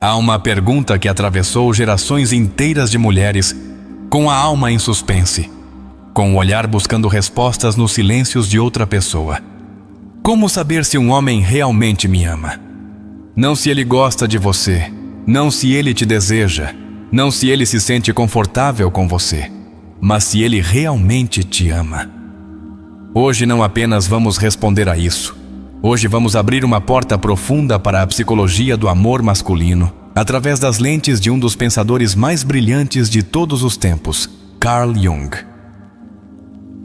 Há uma pergunta que atravessou gerações inteiras de mulheres, com a alma em suspense, com o olhar buscando respostas nos silêncios de outra pessoa. Como saber se um homem realmente me ama? Não se ele gosta de você, não se ele te deseja, não se ele se sente confortável com você, mas se ele realmente te ama. Hoje não apenas vamos responder a isso. Hoje vamos abrir uma porta profunda para a psicologia do amor masculino, através das lentes de um dos pensadores mais brilhantes de todos os tempos, Carl Jung.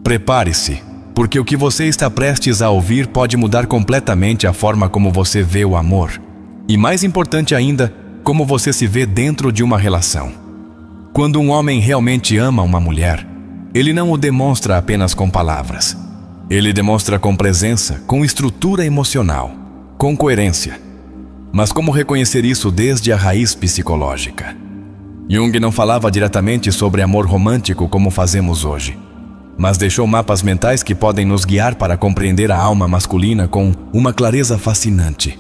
Prepare-se, porque o que você está prestes a ouvir pode mudar completamente a forma como você vê o amor. E mais importante ainda, como você se vê dentro de uma relação. Quando um homem realmente ama uma mulher, ele não o demonstra apenas com palavras. Ele demonstra com presença, com estrutura emocional, com coerência. Mas como reconhecer isso desde a raiz psicológica? Jung não falava diretamente sobre amor romântico como fazemos hoje, mas deixou mapas mentais que podem nos guiar para compreender a alma masculina com uma clareza fascinante.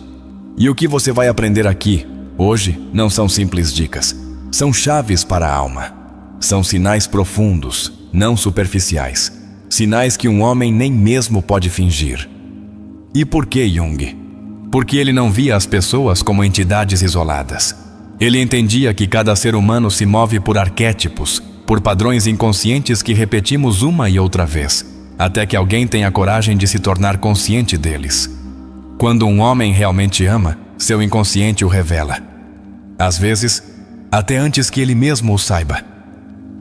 E o que você vai aprender aqui, hoje, não são simples dicas. São chaves para a alma. São sinais profundos, não superficiais. Sinais que um homem nem mesmo pode fingir. E por que Jung? Porque ele não via as pessoas como entidades isoladas. Ele entendia que cada ser humano se move por arquétipos, por padrões inconscientes que repetimos uma e outra vez, até que alguém tenha coragem de se tornar consciente deles. Quando um homem realmente ama, seu inconsciente o revela. Às vezes, até antes que ele mesmo o saiba.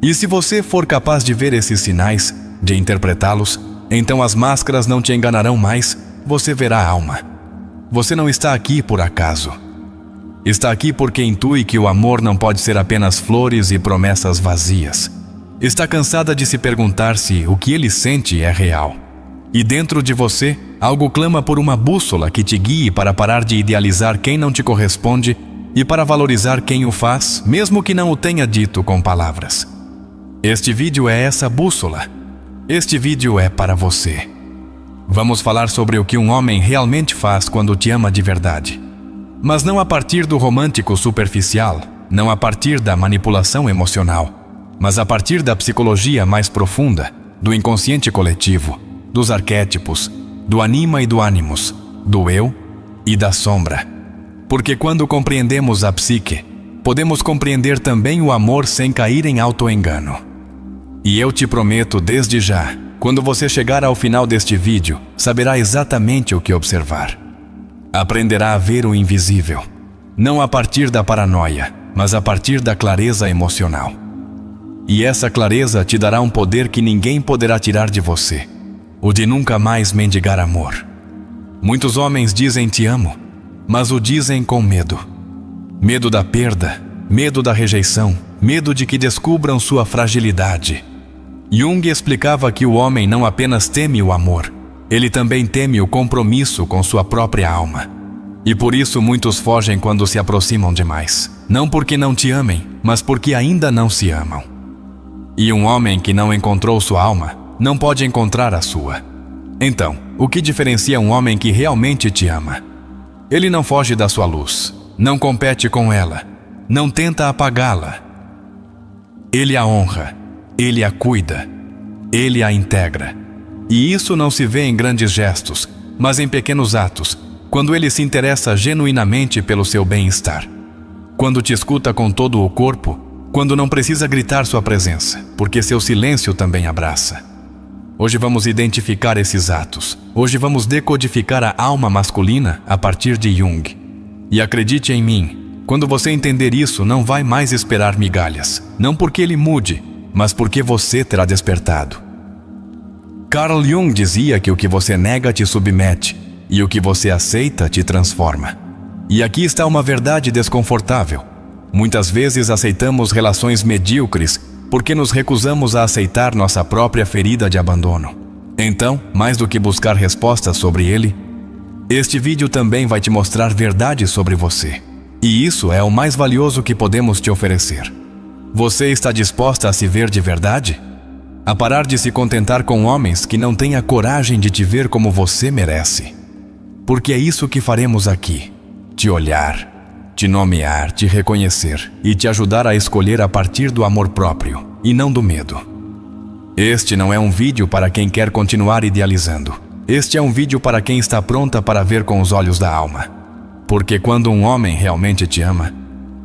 E se você for capaz de ver esses sinais, de interpretá-los, então as máscaras não te enganarão mais, você verá a alma. Você não está aqui por acaso. Está aqui porque intui que o amor não pode ser apenas flores e promessas vazias. Está cansada de se perguntar se o que ele sente é real. E dentro de você, algo clama por uma bússola que te guie para parar de idealizar quem não te corresponde e para valorizar quem o faz, mesmo que não o tenha dito com palavras. Este vídeo é essa bússola. Este vídeo é para você. Vamos falar sobre o que um homem realmente faz quando te ama de verdade. Mas não a partir do romântico superficial, não a partir da manipulação emocional, mas a partir da psicologia mais profunda, do inconsciente coletivo, dos arquétipos, do anima e do ânimos, do eu e da sombra. Porque quando compreendemos a psique, podemos compreender também o amor sem cair em auto-engano. E eu te prometo desde já, quando você chegar ao final deste vídeo, saberá exatamente o que observar. Aprenderá a ver o invisível, não a partir da paranoia, mas a partir da clareza emocional. E essa clareza te dará um poder que ninguém poderá tirar de você, o de nunca mais mendigar amor. Muitos homens dizem te amo, mas o dizem com medo. Medo da perda, medo da rejeição, medo de que descubram sua fragilidade. Jung explicava que o homem não apenas teme o amor, ele também teme o compromisso com sua própria alma. E por isso muitos fogem quando se aproximam demais. Não porque não te amem, mas porque ainda não se amam. E um homem que não encontrou sua alma, não pode encontrar a sua. Então, o que diferencia um homem que realmente te ama? Ele não foge da sua luz, não compete com ela, não tenta apagá-la. Ele a honra, ele a cuida, ele a integra. E isso não se vê em grandes gestos, mas em pequenos atos, quando ele se interessa genuinamente pelo seu bem-estar. Quando te escuta com todo o corpo, quando não precisa gritar sua presença, porque seu silêncio também abraça. Hoje vamos identificar esses atos. Hoje vamos decodificar a alma masculina a partir de Jung. E acredite em mim, quando você entender isso, não vai mais esperar migalhas. Não porque ele mude, mas porque você terá despertado. Carl Jung dizia que o que você nega te submete, e o que você aceita te transforma. E aqui está uma verdade desconfortável. Muitas vezes aceitamos relações medíocres porque nos recusamos a aceitar nossa própria ferida de abandono. Então, mais do que buscar respostas sobre ele, este vídeo também vai te mostrar verdade sobre você. E isso é o mais valioso que podemos te oferecer. Você está disposta a se ver de verdade? A parar de se contentar com homens que não têm a coragem de te ver como você merece. Porque é isso que faremos aqui. Te olhar, te nomear, te reconhecer e te ajudar a escolher a partir do amor próprio e não do medo. Este não é um vídeo para quem quer continuar idealizando. Este é um vídeo para quem está pronta para ver com os olhos da alma. Porque quando um homem realmente te ama,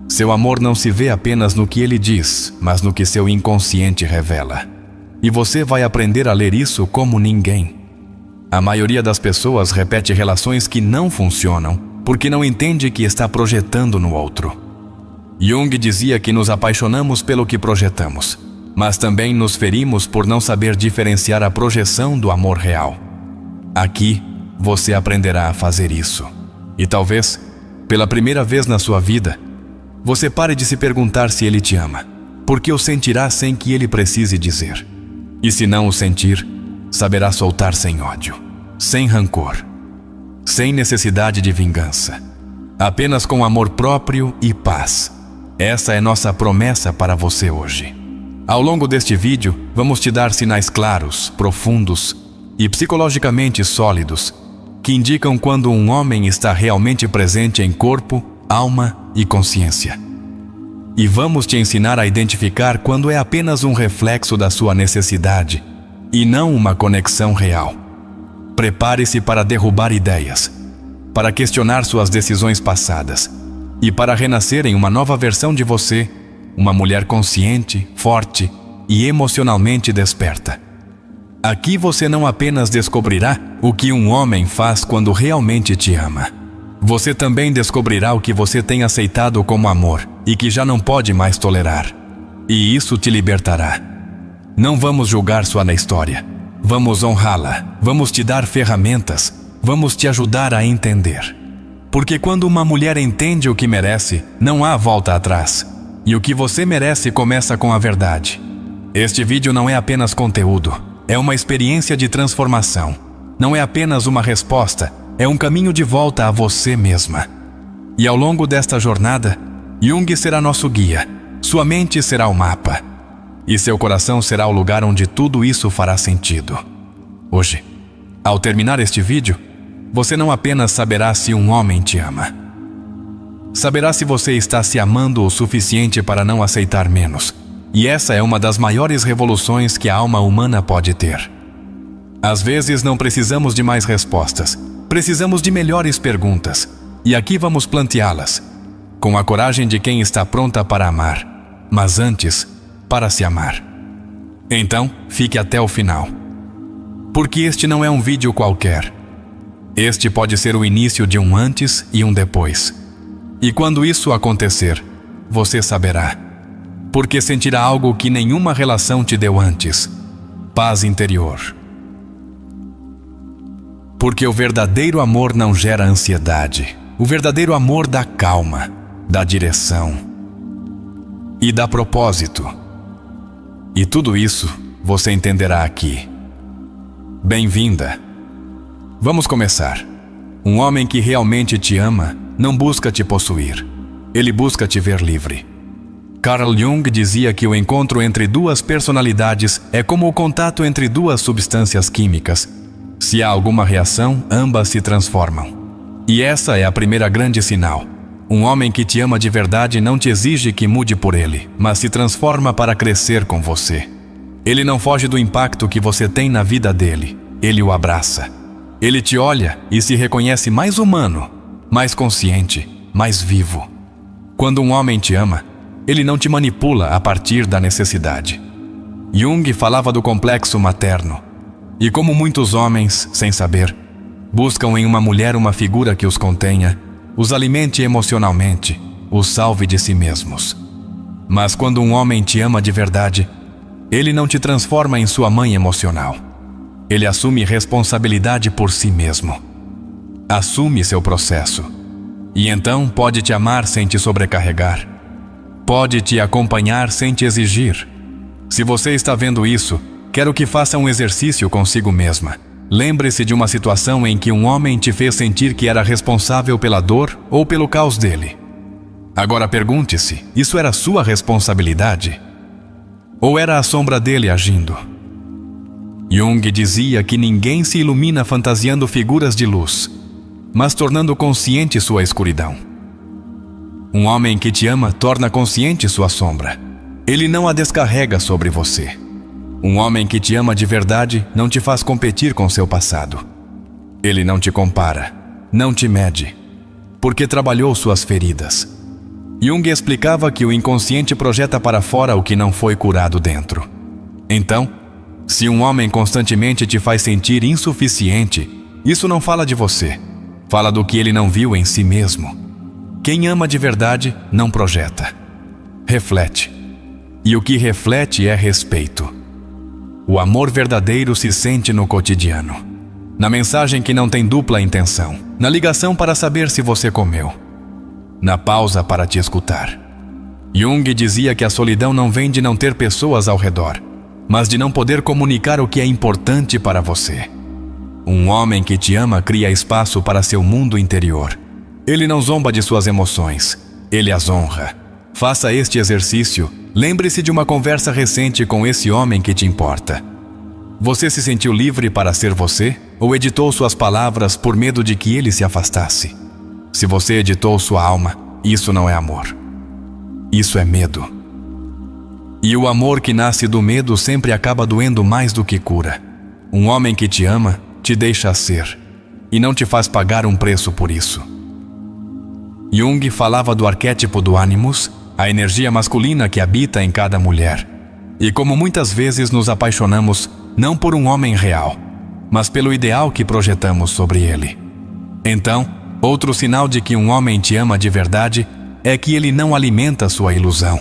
seu amor não se vê apenas no que ele diz, mas no que seu inconsciente revela. E você vai aprender a ler isso como ninguém. A maioria das pessoas repete relações que não funcionam porque não entende que está projetando no outro. Jung dizia que nos apaixonamos pelo que projetamos, mas também nos ferimos por não saber diferenciar a projeção do amor real. Aqui, você aprenderá a fazer isso. E talvez, pela primeira vez na sua vida, você pare de se perguntar se ele te ama, porque o sentirá sem que ele precise dizer. E se não o sentir, saberá soltar sem ódio, sem rancor, sem necessidade de vingança, apenas com amor próprio e paz. Essa é nossa promessa para você hoje. Ao longo deste vídeo, vamos te dar sinais claros, profundos e psicologicamente sólidos que indicam quando um homem está realmente presente em corpo, alma e consciência. E vamos te ensinar a identificar quando é apenas um reflexo da sua necessidade e não uma conexão real. Prepare-se para derrubar ideias, para questionar suas decisões passadas e para renascer em uma nova versão de você, uma mulher consciente, forte e emocionalmente desperta. Aqui você não apenas descobrirá o que um homem faz quando realmente te ama. Você também descobrirá o que você tem aceitado como amor e que já não pode mais tolerar. E isso te libertará. Não vamos julgar sua história. Vamos honrá-la. Vamos te dar ferramentas. Vamos te ajudar a entender. Porque quando uma mulher entende o que merece, não há volta atrás. E o que você merece começa com a verdade. Este vídeo não é apenas conteúdo. É uma experiência de transformação. Não é apenas uma resposta. É um caminho de volta a você mesma. E ao longo desta jornada, Jung será nosso guia. Sua mente será o mapa. E seu coração será o lugar onde tudo isso fará sentido. Hoje, ao terminar este vídeo, você não apenas saberá se um homem te ama. Saberá se você está se amando o suficiente para não aceitar menos. E essa é uma das maiores revoluções que a alma humana pode ter. Às vezes não precisamos de mais respostas. Precisamos de melhores perguntas. E aqui vamos planteá-las, com a coragem de quem está pronta para amar, mas antes, para se amar. Então, fique até o final. Porque este não é um vídeo qualquer. Este pode ser o início de um antes e um depois. E quando isso acontecer, você saberá. Porque sentirá algo que nenhuma relação te deu antes. Paz interior. Porque o verdadeiro amor não gera ansiedade. O verdadeiro amor dá calma, dá direção e dá propósito. E tudo isso você entenderá aqui. Bem-vinda. Vamos começar. Um homem que realmente te ama não busca te possuir. Ele busca te ver livre. Carl Jung dizia que o encontro entre duas personalidades é como o contato entre duas substâncias químicas. Se há alguma reação, ambas se transformam. E essa é a primeira grande sinal. Um homem que te ama de verdade não te exige que mude por ele, mas se transforma para crescer com você. Ele não foge do impacto que você tem na vida dele. Ele o abraça. Ele te olha e se reconhece mais humano, mais consciente, mais vivo. Quando um homem te ama, ele não te manipula a partir da necessidade. Jung falava do complexo materno. E como muitos homens, sem saber, buscam em uma mulher uma figura que os contenha, os alimente emocionalmente, os salve de si mesmos. Mas quando um homem te ama de verdade, ele não te transforma em sua mãe emocional. Ele assume responsabilidade por si mesmo. Assume seu processo. E então pode te amar sem te sobrecarregar. Pode te acompanhar sem te exigir. Se você está vendo isso, quero que faça um exercício consigo mesma. Lembre-se de uma situação em que um homem te fez sentir que era responsável pela dor ou pelo caos dele. Agora pergunte-se, isso era sua responsabilidade? Ou era a sombra dele agindo? Jung dizia que ninguém se ilumina fantasiando figuras de luz, mas tornando consciente sua escuridão. Um homem que te ama torna consciente sua sombra. Ele não a descarrega sobre você. Um homem que te ama de verdade não te faz competir com seu passado. Ele não te compara, não te mede, porque trabalhou suas feridas. Jung explicava que o inconsciente projeta para fora o que não foi curado dentro. Então, se um homem constantemente te faz sentir insuficiente, isso não fala de você, fala do que ele não viu em si mesmo. Quem ama de verdade não projeta, reflete. E o que reflete é respeito. O amor verdadeiro se sente no cotidiano, na mensagem que não tem dupla intenção, na ligação para saber se você comeu, na pausa para te escutar. Jung dizia que a solidão não vem de não ter pessoas ao redor, mas de não poder comunicar o que é importante para você. Um homem que te ama cria espaço para seu mundo interior. Ele não zomba de suas emoções, ele as honra. Faça este exercício. Lembre-se de uma conversa recente com esse homem que te importa. Você se sentiu livre para ser você ou editou suas palavras por medo de que ele se afastasse? Se você editou sua alma, isso não é amor. Isso é medo. E o amor que nasce do medo sempre acaba doendo mais do que cura. Um homem que te ama te deixa ser e não te faz pagar um preço por isso. Jung falava do arquétipo do Animus, a energia masculina que habita em cada mulher. E como muitas vezes nos apaixonamos não por um homem real, mas pelo ideal que projetamos sobre ele. Então, outro sinal de que um homem te ama de verdade é que ele não alimenta sua ilusão.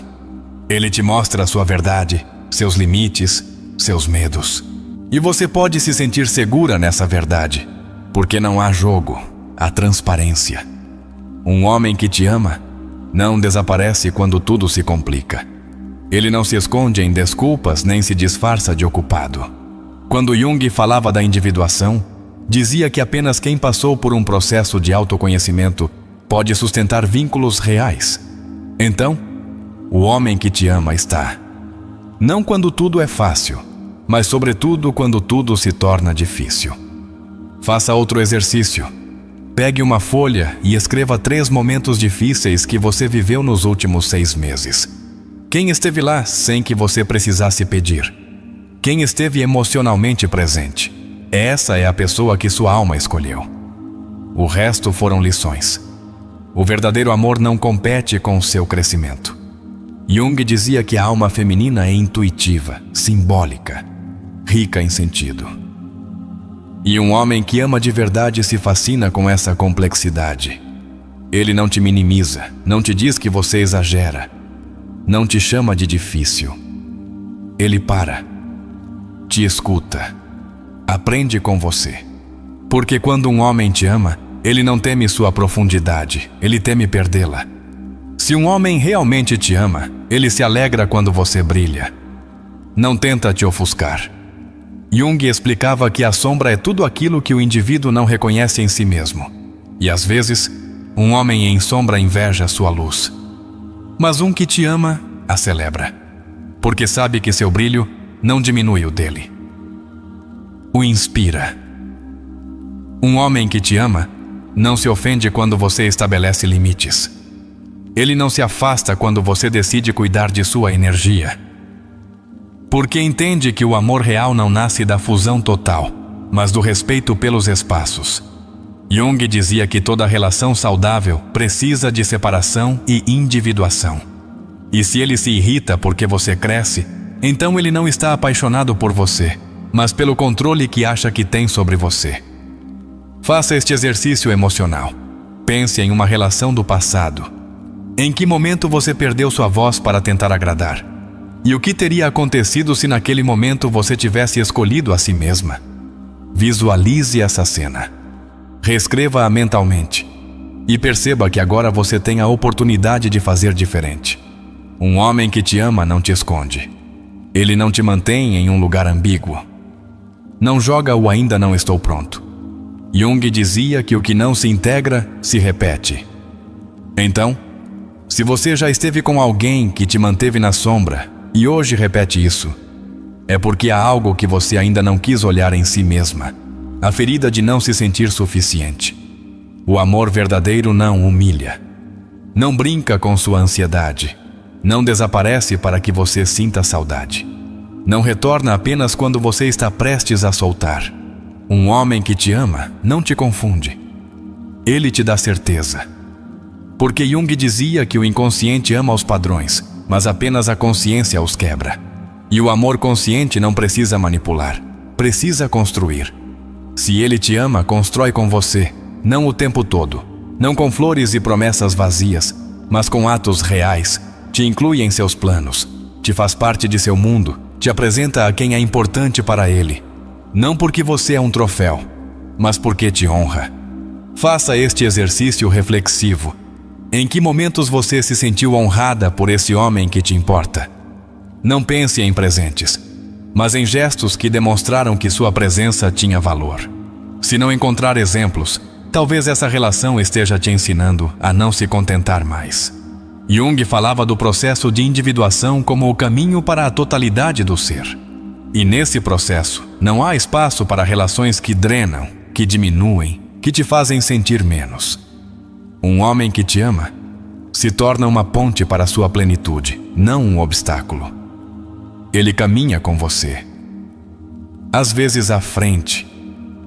Ele te mostra a sua verdade, seus limites, seus medos. E você pode se sentir segura nessa verdade, porque não há jogo, há transparência. Um homem que te ama não desaparece quando tudo se complica. Ele não se esconde em desculpas nem se disfarça de ocupado. Quando Jung falava da individuação, dizia que apenas quem passou por um processo de autoconhecimento pode sustentar vínculos reais. Então, o homem que te ama está. Não quando tudo é fácil, mas sobretudo quando tudo se torna difícil. Faça outro exercício. Pegue uma folha e escreva 3 momentos difíceis que você viveu nos últimos 6 meses. Quem esteve lá sem que você precisasse pedir? Quem esteve emocionalmente presente? Essa é a pessoa que sua alma escolheu. O resto foram lições. O verdadeiro amor não compete com o seu crescimento. Jung dizia que a alma feminina é intuitiva, simbólica, rica em sentido. E um homem que ama de verdade se fascina com essa complexidade. Ele não te minimiza, não te diz que você exagera, não te chama de difícil. Ele para, te escuta, aprende com você. Porque quando um homem te ama, ele não teme sua profundidade, ele teme perdê-la. Se um homem realmente te ama, ele se alegra quando você brilha. Não tenta te ofuscar. Jung explicava que a sombra é tudo aquilo que o indivíduo não reconhece em si mesmo. E às vezes, um homem em sombra inveja sua luz. Mas um que te ama, a celebra, porque sabe que seu brilho não diminui o dele. O inspira. Um homem que te ama não se ofende quando você estabelece limites. Ele não se afasta quando você decide cuidar de sua energia. Porque entende que o amor real não nasce da fusão total, mas do respeito pelos espaços. Jung dizia que toda relação saudável precisa de separação e individuação. E se ele se irrita porque você cresce, então ele não está apaixonado por você, mas pelo controle que acha que tem sobre você. Faça este exercício emocional. Pense em uma relação do passado. Em que momento você perdeu sua voz para tentar agradar? E o que teria acontecido se naquele momento você tivesse escolhido a si mesma? Visualize essa cena. Reescreva-a mentalmente. E perceba que agora você tem a oportunidade de fazer diferente. Um homem que te ama não te esconde. Ele não te mantém em um lugar ambíguo. Não joga o ainda não estou pronto. Jung dizia que o que não se integra, se repete. Então, se você já esteve com alguém que te manteve na sombra, e hoje repete isso, é porque há algo que você ainda não quis olhar em si mesma, a ferida de não se sentir suficiente. O amor verdadeiro não humilha. Não brinca com sua ansiedade. Não desaparece para que você sinta saudade. Não retorna apenas quando você está prestes a soltar. Um homem que te ama não te confunde. Ele te dá certeza. Porque Jung dizia que o inconsciente ama os padrões, mas apenas a consciência os quebra. E o amor consciente não precisa manipular, precisa construir. Se ele te ama, constrói com você, não o tempo todo, não com flores e promessas vazias, mas com atos reais. Te inclui em seus planos, te faz parte de seu mundo, te apresenta a quem é importante para ele. Não porque você é um troféu, mas porque te honra. Faça este exercício reflexivo. Em que momentos você se sentiu honrada por esse homem que te importa? Não pense em presentes, mas em gestos que demonstraram que sua presença tinha valor. Se não encontrar exemplos, talvez essa relação esteja te ensinando a não se contentar mais. Jung falava do processo de individuação como o caminho para a totalidade do ser. E nesse processo, não há espaço para relações que drenam, que diminuem, que te fazem sentir menos. Um homem que te ama se torna uma ponte para a sua plenitude, não um obstáculo. Ele caminha com você. Às vezes à frente,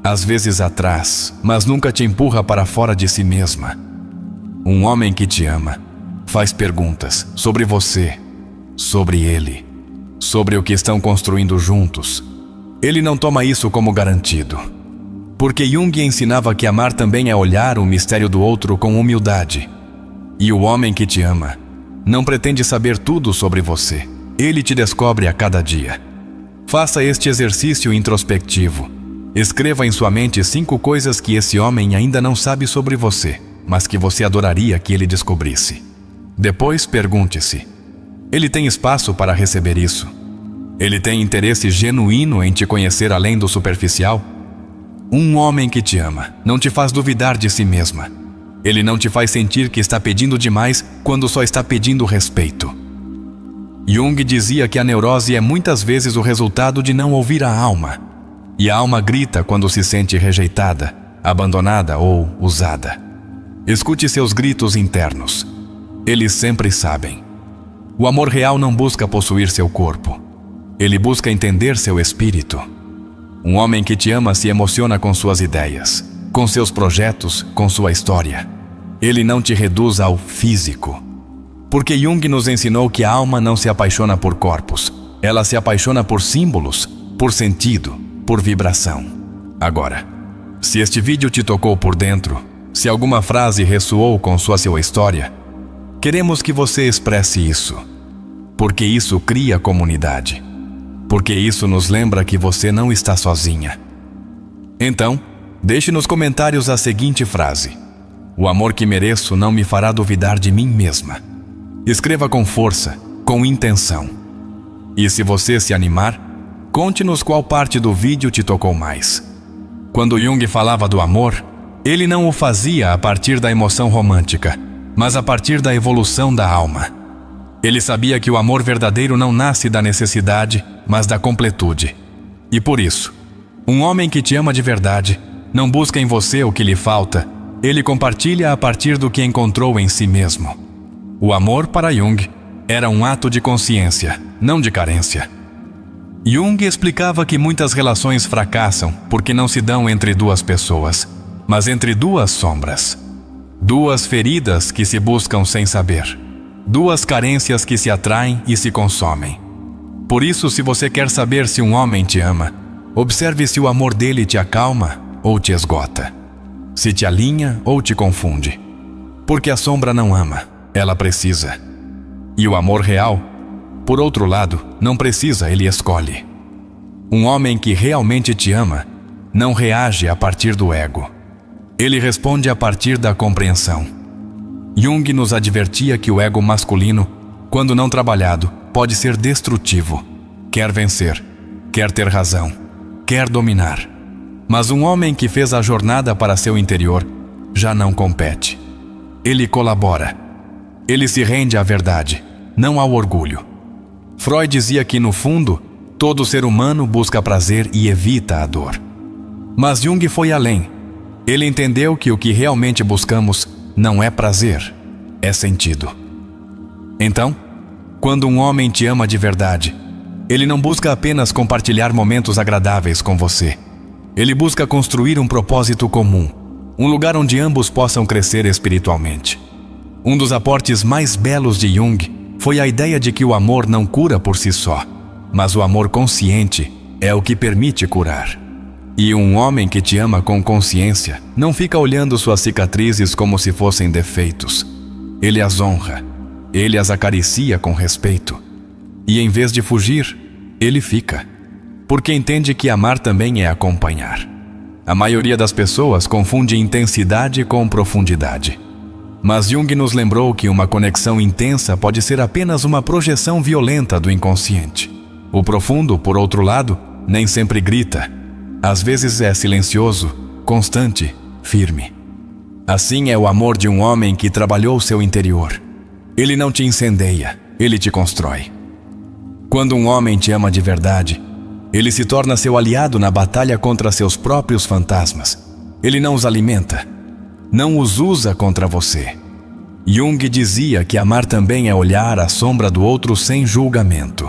às vezes atrás, mas nunca te empurra para fora de si mesma. Um homem que te ama faz perguntas sobre você, sobre ele, sobre o que estão construindo juntos. Ele não toma isso como garantido. Porque Jung ensinava que amar também é olhar o mistério do outro com humildade. E o homem que te ama não pretende saber tudo sobre você. Ele te descobre a cada dia. Faça este exercício introspectivo. Escreva em sua mente 5 coisas que esse homem ainda não sabe sobre você, mas que você adoraria que ele descobrisse. Depois pergunte-se: ele tem espaço para receber isso? Ele tem interesse genuíno em te conhecer além do superficial? Um homem que te ama não te faz duvidar de si mesma. Ele não te faz sentir que está pedindo demais quando só está pedindo respeito. Jung dizia que a neurose é muitas vezes o resultado de não ouvir a alma. E a alma grita quando se sente rejeitada, abandonada ou usada. Escute seus gritos internos. Eles sempre sabem. O amor real não busca possuir seu corpo. Ele busca entender seu espírito. Um homem que te ama se emociona com suas ideias, com seus projetos, com sua história. Ele não te reduz ao físico. Porque Jung nos ensinou que a alma não se apaixona por corpos. Ela se apaixona por símbolos, por sentido, por vibração. Agora, se este vídeo te tocou por dentro, se alguma frase ressoou com sua história, queremos que você expresse isso. Porque isso cria comunidade. Porque isso nos lembra que você não está sozinha. Então, deixe nos comentários a seguinte frase: o amor que mereço não me fará duvidar de mim mesma. Escreva com força, com intenção. E se você se animar, conte-nos qual parte do vídeo te tocou mais. Quando Jung falava do amor, ele não o fazia a partir da emoção romântica, mas a partir da evolução da alma. Ele sabia que o amor verdadeiro não nasce da necessidade, mas da completude. E por isso, um homem que te ama de verdade não busca em você o que lhe falta, ele compartilha a partir do que encontrou em si mesmo. O amor para Jung era um ato de consciência, não de carência. Jung explicava que muitas relações fracassam porque não se dão entre duas pessoas, mas entre duas sombras. Duas feridas que se buscam sem saber. Duas carências que se atraem e se consomem. Por isso, se você quer saber se um homem te ama, observe se o amor dele te acalma ou te esgota. Se te alinha ou te confunde. Porque a sombra não ama, ela precisa. E o amor real, por outro lado, não precisa, ele escolhe. Um homem que realmente te ama não reage a partir do ego. Ele responde a partir da compreensão. Jung nos advertia que o ego masculino, quando não trabalhado, pode ser destrutivo. Quer vencer, quer ter razão, quer dominar. Mas um homem que fez a jornada para seu interior já não compete. Ele colabora. Ele se rende à verdade, não ao orgulho. Freud dizia que, no fundo, todo ser humano busca prazer e evita a dor. Mas Jung foi além. Ele entendeu que o que realmente buscamos não é prazer, é sentido. Então, quando um homem te ama de verdade, ele não busca apenas compartilhar momentos agradáveis com você. Ele busca construir um propósito comum, um lugar onde ambos possam crescer espiritualmente. Um dos aportes mais belos de Jung foi a ideia de que o amor não cura por si só, mas o amor consciente é o que permite curar. E um homem que te ama com consciência não fica olhando suas cicatrizes como se fossem defeitos. Ele as honra, ele as acaricia com respeito. E em vez de fugir, ele fica, porque entende que amar também é acompanhar. A maioria das pessoas confunde intensidade com profundidade. Mas Jung nos lembrou que uma conexão intensa pode ser apenas uma projeção violenta do inconsciente. O profundo, por outro lado, nem sempre grita. Às vezes é silencioso, constante, firme. Assim é o amor de um homem que trabalhou seu interior. Ele não te incendeia, ele te constrói. Quando um homem te ama de verdade, ele se torna seu aliado na batalha contra seus próprios fantasmas. Ele não os alimenta, não os usa contra você. Jung dizia que amar também é olhar a sombra do outro sem julgamento.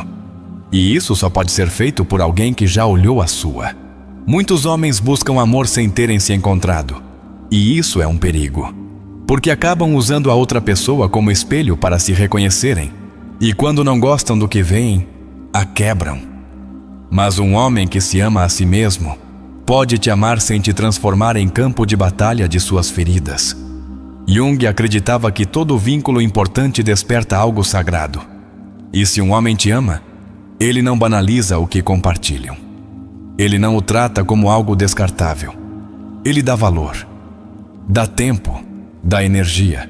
E isso só pode ser feito por alguém que já olhou a sua. Muitos homens buscam amor sem terem se encontrado. E isso é um perigo, porque acabam usando a outra pessoa como espelho para se reconhecerem. E quando não gostam do que veem, a quebram. Mas um homem que se ama a si mesmo pode te amar sem te transformar em campo de batalha de suas feridas. Jung acreditava que todo vínculo importante desperta algo sagrado. E se um homem te ama, ele não banaliza o que compartilham. Ele não o trata como algo descartável. Ele dá valor, dá tempo, dá energia,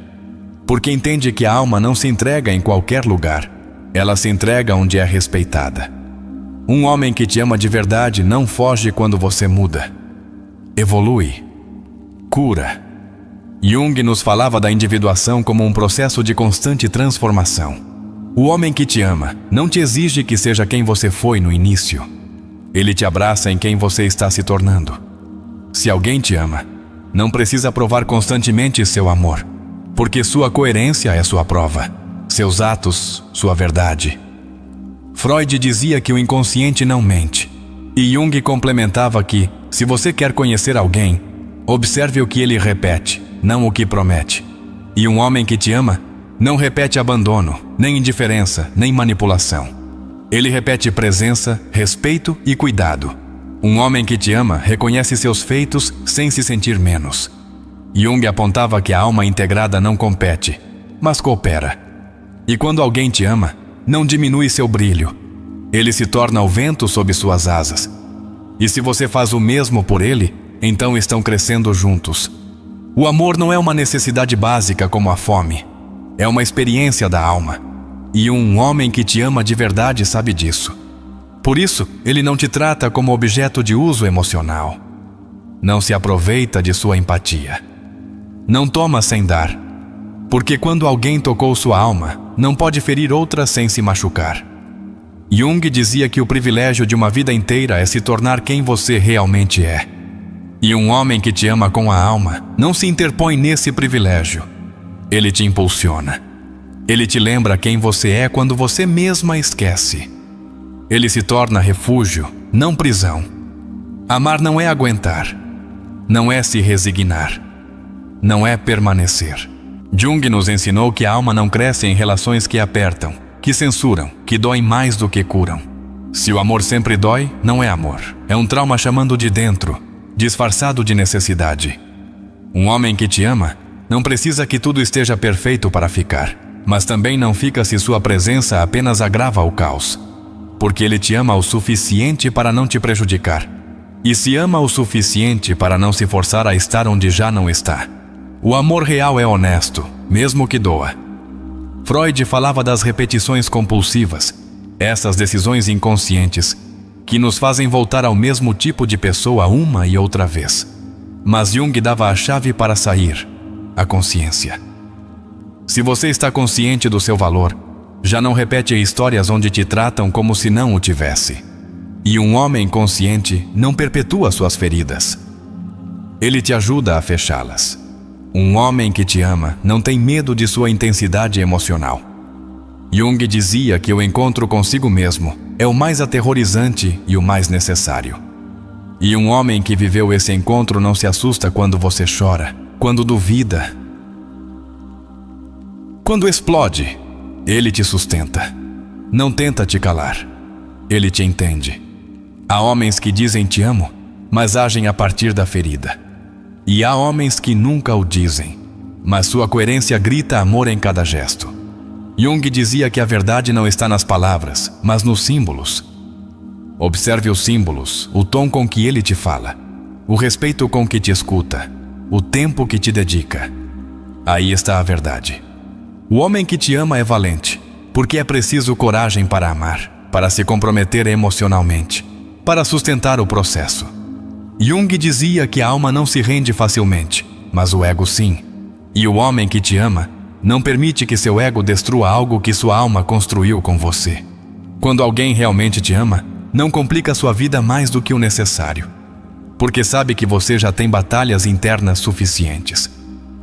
porque entende que a alma não se entrega em qualquer lugar, ela se entrega onde é respeitada. Um homem que te ama de verdade não foge quando você muda. Evolui, cura. Jung nos falava da individuação como um processo de constante transformação. O homem que te ama não te exige que seja quem você foi no início. Ele te abraça em quem você está se tornando. Se alguém te ama, não precisa provar constantemente seu amor, porque sua coerência é sua prova, seus atos, sua verdade. Freud dizia que o inconsciente não mente, e Jung complementava que, se você quer conhecer alguém, observe o que ele repete, não o que promete. E um homem que te ama não repete abandono, nem indiferença, nem manipulação. Ele repete presença, respeito e cuidado. Um homem que te ama reconhece seus feitos sem se sentir menos. Jung apontava que a alma integrada não compete, mas coopera. E quando alguém te ama, não diminui seu brilho. Ele se torna o vento sob suas asas. E se você faz o mesmo por ele, então estão crescendo juntos. O amor não é uma necessidade básica como a fome. É uma experiência da alma. E um homem que te ama de verdade sabe disso. Por isso, ele não te trata como objeto de uso emocional. Não se aproveita de sua empatia. Não toma sem dar. Porque quando alguém tocou sua alma, não pode ferir outra sem se machucar. Jung dizia que o privilégio de uma vida inteira é se tornar quem você realmente é. E um homem que te ama com a alma não se interpõe nesse privilégio. Ele te impulsiona. Ele te lembra quem você é quando você mesma esquece. Ele se torna refúgio, não prisão. Amar não é aguentar, não é se resignar, não é permanecer. Jung nos ensinou que a alma não cresce em relações que apertam, que censuram, que doem mais do que curam. Se o amor sempre dói, não é amor. É um trauma chamando de dentro, disfarçado de necessidade. Um homem que te ama não precisa que tudo esteja perfeito para ficar, mas também não fica se sua presença apenas agrava o caos, porque ele te ama o suficiente para não te prejudicar, e se ama o suficiente para não se forçar a estar onde já não está. O amor real é honesto, mesmo que doa. Freud falava das repetições compulsivas, essas decisões inconscientes, que nos fazem voltar ao mesmo tipo de pessoa uma e outra vez. Mas Jung dava a chave para sair, a consciência. Se você está consciente do seu valor, já não repete histórias onde te tratam como se não o tivesse. E um homem consciente não perpetua suas feridas. Ele te ajuda a fechá-las. Um homem que te ama não tem medo de sua intensidade emocional. Jung dizia que o encontro consigo mesmo é o mais aterrorizante e o mais necessário. E um homem que viveu esse encontro não se assusta quando você chora, quando duvida. Quando explode, ele te sustenta. Não tenta te calar. Ele te entende. Há homens que dizem te amo, mas agem a partir da ferida. E há homens que nunca o dizem, mas sua coerência grita amor em cada gesto. Jung dizia que a verdade não está nas palavras, mas nos símbolos. Observe os símbolos, o tom com que ele te fala, o respeito com que te escuta, o tempo que te dedica. Aí está a verdade. O homem que te ama é valente, porque é preciso coragem para amar, para se comprometer emocionalmente, para sustentar o processo. Jung dizia que a alma não se rende facilmente, mas o ego sim. E o homem que te ama não permite que seu ego destrua algo que sua alma construiu com você. Quando alguém realmente te ama, não complica sua vida mais do que o necessário, porque sabe que você já tem batalhas internas suficientes.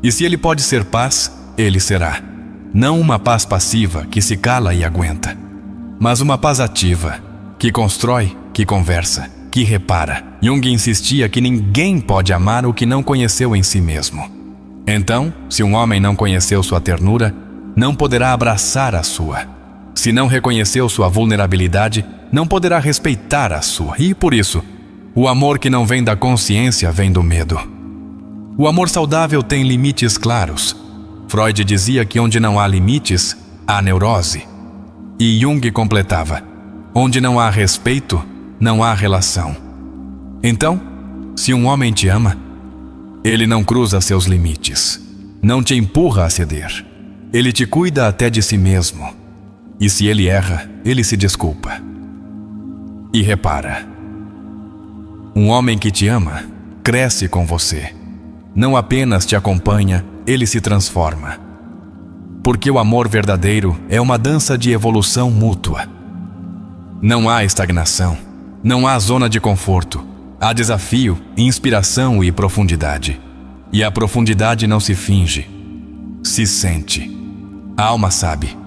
E se ele pode ser paz, ele será. Não uma paz passiva que se cala e aguenta, mas uma paz ativa, que constrói, que conversa, que repara. Jung insistia que ninguém pode amar o que não conheceu em si mesmo. Então, se um homem não conheceu sua ternura, não poderá abraçar a sua. Se não reconheceu sua vulnerabilidade, não poderá respeitar a sua. E por isso, o amor que não vem da consciência vem do medo. O amor saudável tem limites claros. Freud dizia que onde não há limites, há neurose. E Jung completava: onde não há respeito, não há relação. Então, se um homem te ama, ele não cruza seus limites, não te empurra a ceder. Ele te cuida até de si mesmo. E se ele erra, ele se desculpa. E repara. Um homem que te ama, cresce com você. Não apenas te acompanha, ele se transforma. Porque o amor verdadeiro é uma dança de evolução mútua. Não há estagnação, não há zona de conforto. Há desafio, inspiração e profundidade. E a profundidade não se finge, se sente. A alma sabe.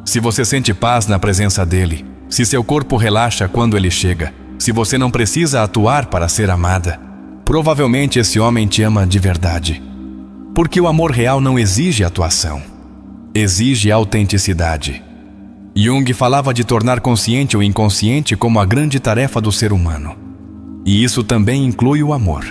Se você sente paz na presença dele, se seu corpo relaxa quando ele chega, se você não precisa atuar para ser amada, provavelmente esse homem te ama de verdade. Porque o amor real não exige atuação, exige autenticidade. Jung falava de tornar consciente o inconsciente como a grande tarefa do ser humano. E isso também inclui o amor.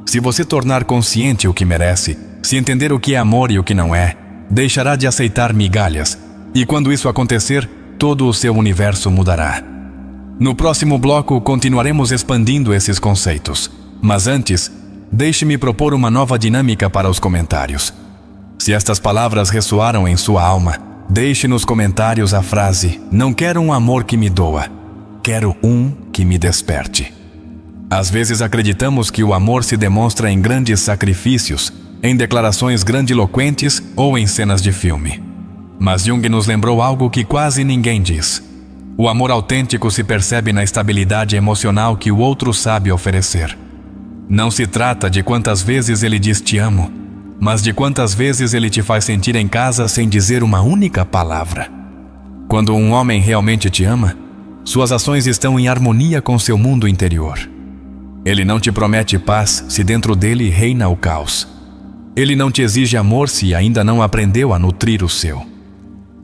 Se você tornar consciente o que merece, se entender o que é amor e o que não é, deixará de aceitar migalhas. E quando isso acontecer, todo o seu universo mudará. No próximo bloco, continuaremos expandindo esses conceitos. Mas antes, deixe-me propor uma nova dinâmica para os comentários. Se estas palavras ressoaram em sua alma, deixe nos comentários a frase: não quero um amor que me doa, quero um que me desperte. Às vezes acreditamos que o amor se demonstra em grandes sacrifícios, em declarações grandiloquentes ou em cenas de filme. Mas Jung nos lembrou algo que quase ninguém diz. O amor autêntico se percebe na estabilidade emocional que o outro sabe oferecer. Não se trata de quantas vezes ele diz te amo, mas de quantas vezes ele te faz sentir em casa sem dizer uma única palavra. Quando um homem realmente te ama, suas ações estão em harmonia com seu mundo interior. Ele não te promete paz se dentro dele reina o caos. Ele não te exige amor se ainda não aprendeu a nutrir o seu.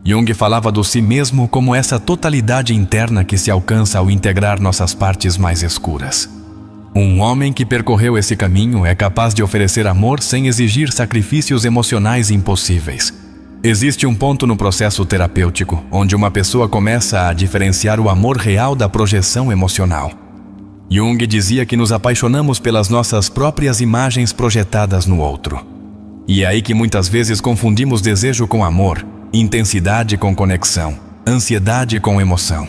Jung falava do si mesmo como essa totalidade interna que se alcança ao integrar nossas partes mais escuras. Um homem que percorreu esse caminho é capaz de oferecer amor sem exigir sacrifícios emocionais impossíveis. Existe um ponto no processo terapêutico onde uma pessoa começa a diferenciar o amor real da projeção emocional. Jung dizia que nos apaixonamos pelas nossas próprias imagens projetadas no outro. E é aí que muitas vezes confundimos desejo com amor, intensidade com conexão, ansiedade com emoção.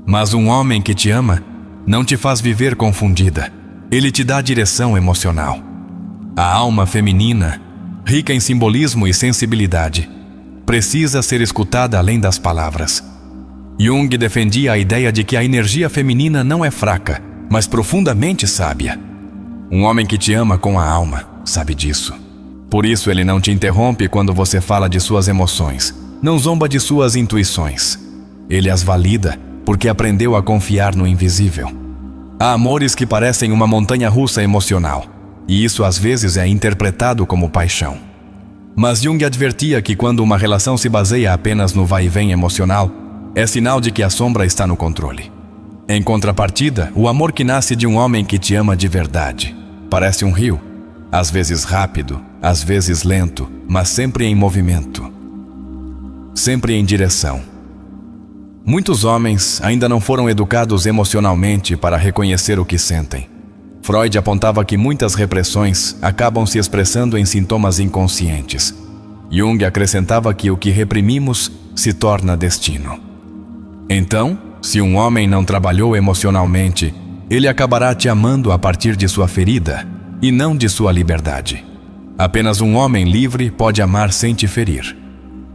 Mas um homem que te ama não te faz viver confundida. Ele te dá direção emocional. A alma feminina, rica em simbolismo e sensibilidade, precisa ser escutada além das palavras. Jung defendia a ideia de que a energia feminina não é fraca, mas profundamente sábia. Um homem que te ama com a alma sabe disso. Por isso ele não te interrompe quando você fala de suas emoções, não zomba de suas intuições. Ele as valida porque aprendeu a confiar no invisível. Há amores que parecem uma montanha-russa emocional, e isso às vezes é interpretado como paixão. Mas Jung advertia que quando uma relação se baseia apenas no vai e vem emocional, é sinal de que a sombra está no controle. Em contrapartida, o amor que nasce de um homem que te ama de verdade parece um rio, às vezes rápido, às vezes lento, mas sempre em movimento, sempre em direção. Muitos homens ainda não foram educados emocionalmente para reconhecer o que sentem. Freud apontava que muitas repressões acabam se expressando em sintomas inconscientes. Jung acrescentava que o que reprimimos se torna destino. Então, se um homem não trabalhou emocionalmente, ele acabará te amando a partir de sua ferida e não de sua liberdade. Apenas um homem livre pode amar sem te ferir.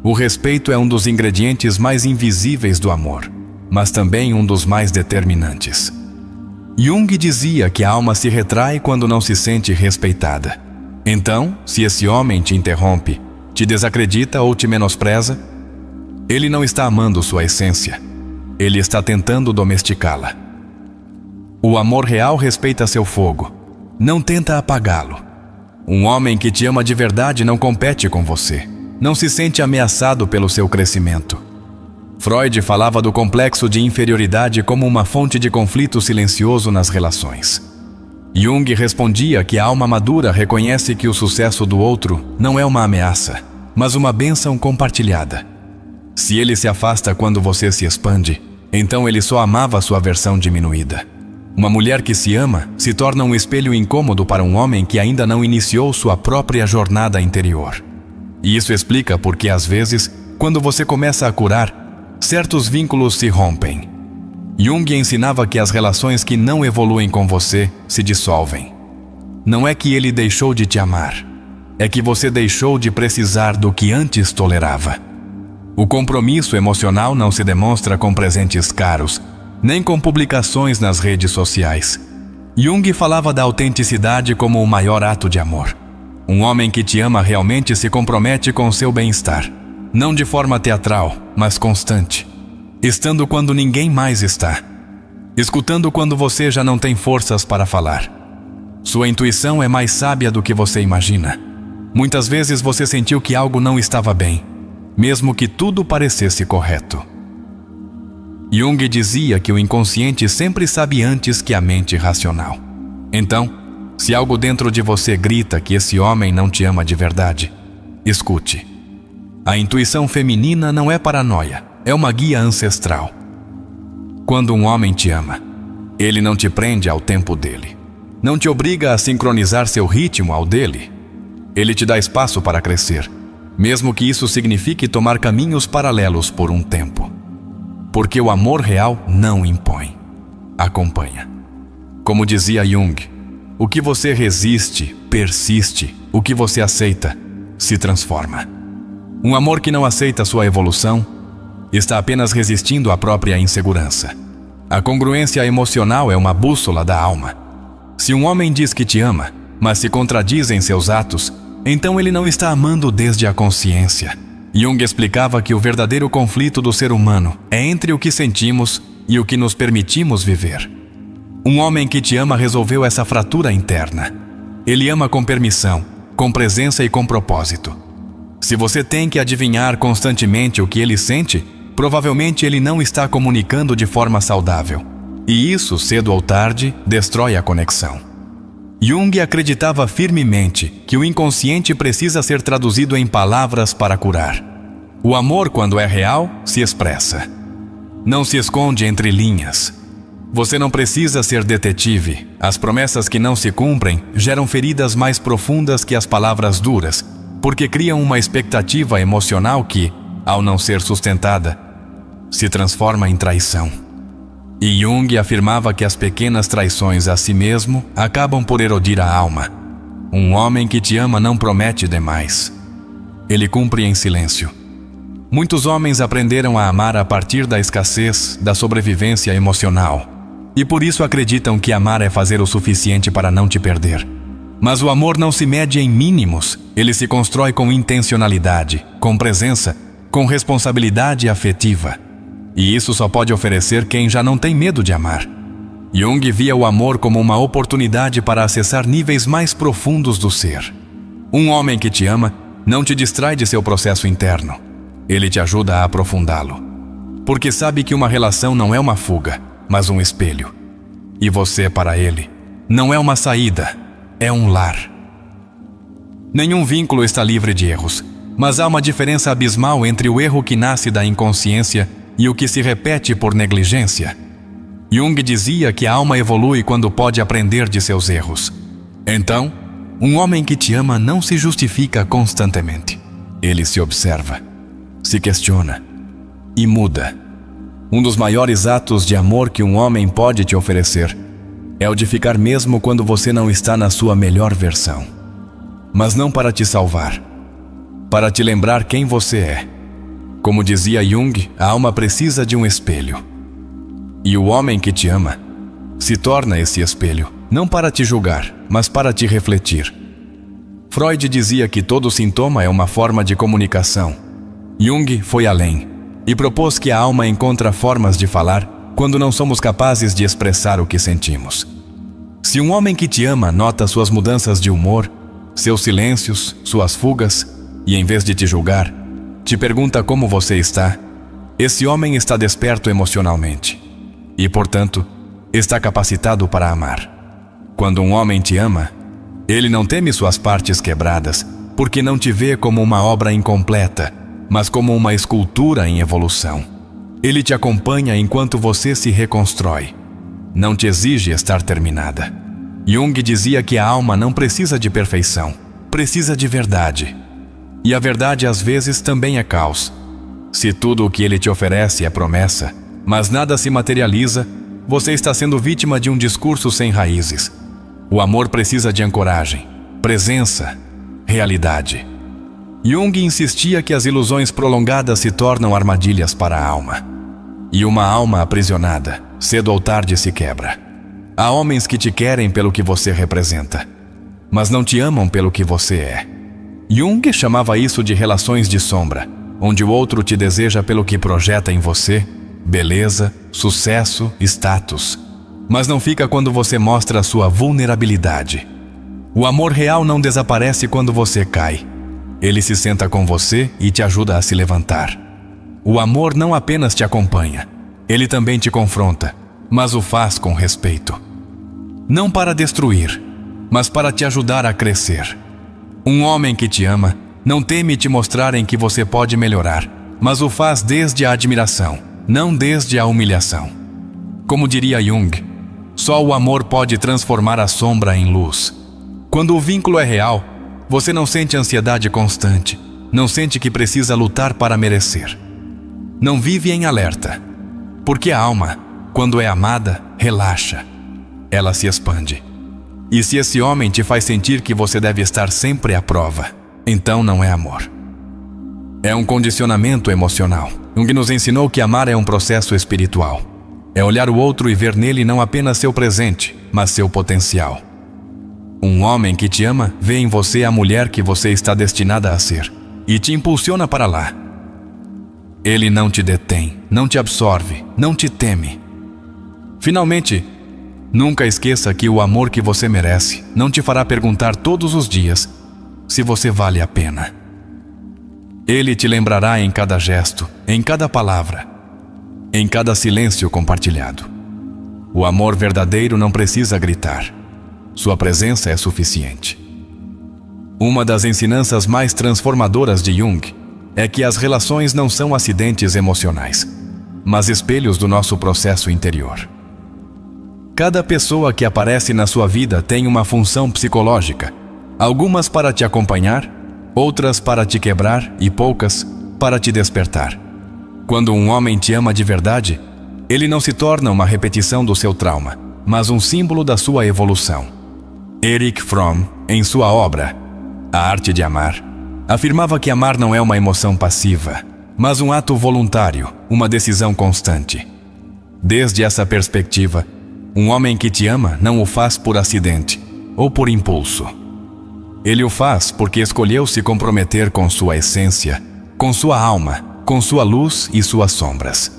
O respeito é um dos ingredientes mais invisíveis do amor, mas também um dos mais determinantes. Jung dizia que a alma se retrai quando não se sente respeitada. Então, se esse homem te interrompe, te desacredita ou te menospreza, ele não está amando sua essência. Ele está tentando domesticá-la. O amor real respeita seu fogo, não tenta apagá-lo. Um homem que te ama de verdade não compete com você, não se sente ameaçado pelo seu crescimento. Freud falava do complexo de inferioridade como uma fonte de conflito silencioso nas relações. Jung respondia que a alma madura reconhece que o sucesso do outro não é uma ameaça, mas uma bênção compartilhada. Se ele se afasta quando você se expande, então ele só amava sua versão diminuída. Uma mulher que se ama se torna um espelho incômodo para um homem que ainda não iniciou sua própria jornada interior. E isso explica porque, às vezes, quando você começa a curar, certos vínculos se rompem. Jung ensinava que as relações que não evoluem com você se dissolvem. Não é que ele deixou de te amar, é que você deixou de precisar do que antes tolerava. O compromisso emocional não se demonstra com presentes caros, nem com publicações nas redes sociais. Jung falava da autenticidade como o maior ato de amor. Um homem que te ama realmente se compromete com seu bem-estar. Não de forma teatral, mas constante. Estando quando ninguém mais está. Escutando quando você já não tem forças para falar. Sua intuição é mais sábia do que você imagina. Muitas vezes você sentiu que algo não estava bem, mesmo que tudo parecesse correto. Jung dizia que o inconsciente sempre sabe antes que a mente racional. Então, se algo dentro de você grita que esse homem não te ama de verdade, escute. A intuição feminina não é paranoia, é uma guia ancestral. Quando um homem te ama, ele não te prende ao tempo dele. Não te obriga a sincronizar seu ritmo ao dele. Ele te dá espaço para crescer, mesmo que isso signifique tomar caminhos paralelos por um tempo. Porque o amor real não impõe, acompanha. Como dizia Jung, o que você resiste, persiste. O que você aceita, se transforma. Um amor que não aceita sua evolução está apenas resistindo à própria insegurança. A congruência emocional é uma bússola da alma. Se um homem diz que te ama, mas se contradiz em seus atos, então ele não está amando desde a consciência. Jung explicava que o verdadeiro conflito do ser humano é entre o que sentimos e o que nos permitimos viver. Um homem que te ama resolveu essa fratura interna. Ele ama com permissão, com presença e com propósito. Se você tem que adivinhar constantemente o que ele sente, provavelmente ele não está comunicando de forma saudável. E isso, cedo ou tarde, destrói a conexão. Jung acreditava firmemente que o inconsciente precisa ser traduzido em palavras para curar. O amor, quando é real, se expressa. Não se esconde entre linhas. Você não precisa ser detetive. As promessas que não se cumprem geram feridas mais profundas que as palavras duras, porque criam uma expectativa emocional que, ao não ser sustentada, se transforma em traição. E Jung afirmava que as pequenas traições a si mesmo acabam por erodir a alma. Um homem que te ama não promete demais. Ele cumpre em silêncio. Muitos homens aprenderam a amar a partir da escassez, da sobrevivência emocional. E por isso acreditam que amar é fazer o suficiente para não te perder. Mas o amor não se mede em mínimos, ele se constrói com intencionalidade, com presença, com responsabilidade afetiva. E isso só pode oferecer quem já não tem medo de amar. Jung via o amor como uma oportunidade para acessar níveis mais profundos do ser. Um homem que te ama não te distrai de seu processo interno. Ele te ajuda a aprofundá-lo. Porque sabe que uma relação não é uma fuga, mas um espelho. E você, para ele, não é uma saída, é um lar. Nenhum vínculo está livre de erros, mas há uma diferença abismal entre o erro que nasce da inconsciência e o que se repete por negligência. Jung dizia que a alma evolui quando pode aprender de seus erros. Então, um homem que te ama não se justifica constantemente. Ele se observa, se questiona e muda. Um dos maiores atos de amor que um homem pode te oferecer é o de ficar mesmo quando você não está na sua melhor versão. Mas não para te salvar, para te lembrar quem você é. Como dizia Jung, a alma precisa de um espelho. E o homem que te ama se torna esse espelho, não para te julgar, mas para te refletir. Freud dizia que todo sintoma é uma forma de comunicação. Jung foi além e propôs que a alma encontra formas de falar quando não somos capazes de expressar o que sentimos. Se um homem que te ama nota suas mudanças de humor, seus silêncios, suas fugas, e em vez de te julgar, te pergunta como você está, esse homem está desperto emocionalmente e, portanto, está capacitado para amar. Quando um homem te ama, ele não teme suas partes quebradas, porque não te vê como uma obra incompleta, mas como uma escultura em evolução. Ele te acompanha enquanto você se reconstrói. Não te exige estar terminada. Jung dizia que a alma não precisa de perfeição, precisa de verdade. E a verdade às vezes também é caos. Se tudo o que ele te oferece é promessa, mas nada se materializa, você está sendo vítima de um discurso sem raízes. O amor precisa de ancoragem, presença, realidade. Jung insistia que as ilusões prolongadas se tornam armadilhas para a alma. E uma alma aprisionada, cedo ou tarde se quebra. Há homens que te querem pelo que você representa, mas não te amam pelo que você é. Jung chamava isso de relações de sombra, onde o outro te deseja pelo que projeta em você, beleza, sucesso, status, mas não fica quando você mostra a sua vulnerabilidade. O amor real não desaparece quando você cai. Ele se senta com você e te ajuda a se levantar. O amor não apenas te acompanha, ele também te confronta, mas o faz com respeito. Não para destruir, mas para te ajudar a crescer. Um homem que te ama não teme te mostrar em que você pode melhorar, mas o faz desde a admiração, não desde a humilhação. Como diria Jung, só o amor pode transformar a sombra em luz. Quando o vínculo é real, você não sente ansiedade constante, não sente que precisa lutar para merecer. Não vive em alerta, porque a alma, quando é amada, relaxa. Ela se expande. E se esse homem te faz sentir que você deve estar sempre à prova, então não é amor. É um condicionamento emocional. Jung nos ensinou que amar é um processo espiritual. É olhar o outro e ver nele não apenas seu presente, mas seu potencial. Um homem que te ama vê em você a mulher que você está destinada a ser e te impulsiona para lá. Ele não te detém, não te absorve, não te teme. Finalmente, nunca esqueça que o amor que você merece não te fará perguntar todos os dias se você vale a pena. Ele te lembrará em cada gesto, em cada palavra, em cada silêncio compartilhado. O amor verdadeiro não precisa gritar. Sua presença é suficiente. Uma das ensinanças mais transformadoras de Jung é que as relações não são acidentes emocionais, mas espelhos do nosso processo interior. Cada pessoa que aparece na sua vida tem uma função psicológica, algumas para te acompanhar, outras para te quebrar e poucas para te despertar. Quando um homem te ama de verdade, ele não se torna uma repetição do seu trauma, mas um símbolo da sua evolução. Erich Fromm, em sua obra A Arte de Amar, afirmava que amar não é uma emoção passiva, mas um ato voluntário, uma decisão constante. Desde essa perspectiva, um homem que te ama não o faz por acidente ou por impulso. Ele o faz porque escolheu se comprometer com sua essência, com sua alma, com sua luz e suas sombras.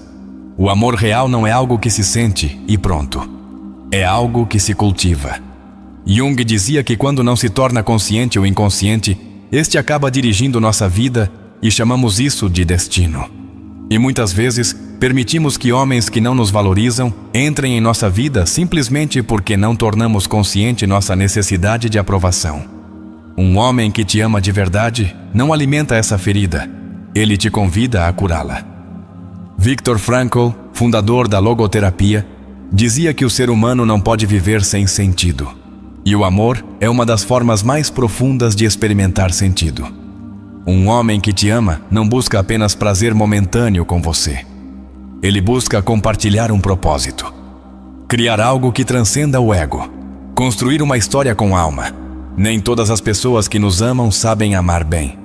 O amor real não é algo que se sente e pronto. É algo que se cultiva. Jung dizia que quando não se torna consciente ou inconsciente, este acaba dirigindo nossa vida e chamamos isso de destino. E muitas vezes, permitimos que homens que não nos valorizam entrem em nossa vida simplesmente porque não tornamos consciente nossa necessidade de aprovação. Um homem que te ama de verdade não alimenta essa ferida. Ele te convida a curá-la. Viktor Frankl, fundador da logoterapia, dizia que o ser humano não pode viver sem sentido. E o amor é uma das formas mais profundas de experimentar sentido. Um homem que te ama não busca apenas prazer momentâneo com você. Ele busca compartilhar um propósito. Criar algo que transcenda o ego. Construir uma história com alma. Nem todas as pessoas que nos amam sabem amar bem.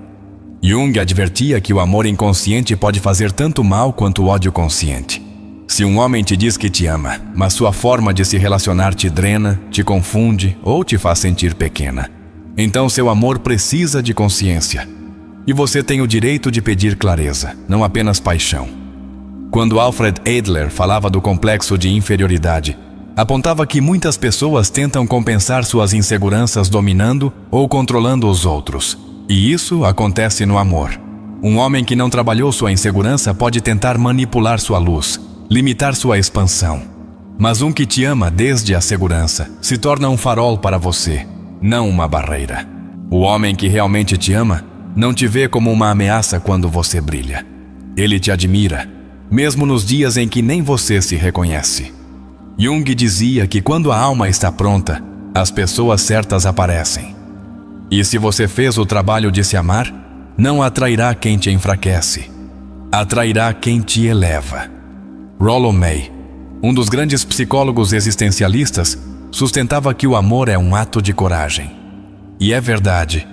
Jung advertia que o amor inconsciente pode fazer tanto mal quanto o ódio consciente. Se um homem te diz que te ama, mas sua forma de se relacionar te drena, te confunde ou te faz sentir pequena, então seu amor precisa de consciência. E você tem o direito de pedir clareza, não apenas paixão. Quando Alfred Adler falava do complexo de inferioridade, apontava que muitas pessoas tentam compensar suas inseguranças dominando ou controlando os outros. E isso acontece no amor. Um homem que não trabalhou sua insegurança pode tentar manipular sua luz, limitar sua expansão. Mas um que te ama desde a segurança se torna um farol para você, não uma barreira. O homem que realmente te ama não te vê como uma ameaça quando você brilha. Ele te admira, mesmo nos dias em que nem você se reconhece. Jung dizia que quando a alma está pronta, as pessoas certas aparecem. E se você fez o trabalho de se amar, não atrairá quem te enfraquece. Atrairá quem te eleva. Rollo May, um dos grandes psicólogos existencialistas, sustentava que o amor é um ato de coragem. E é verdade.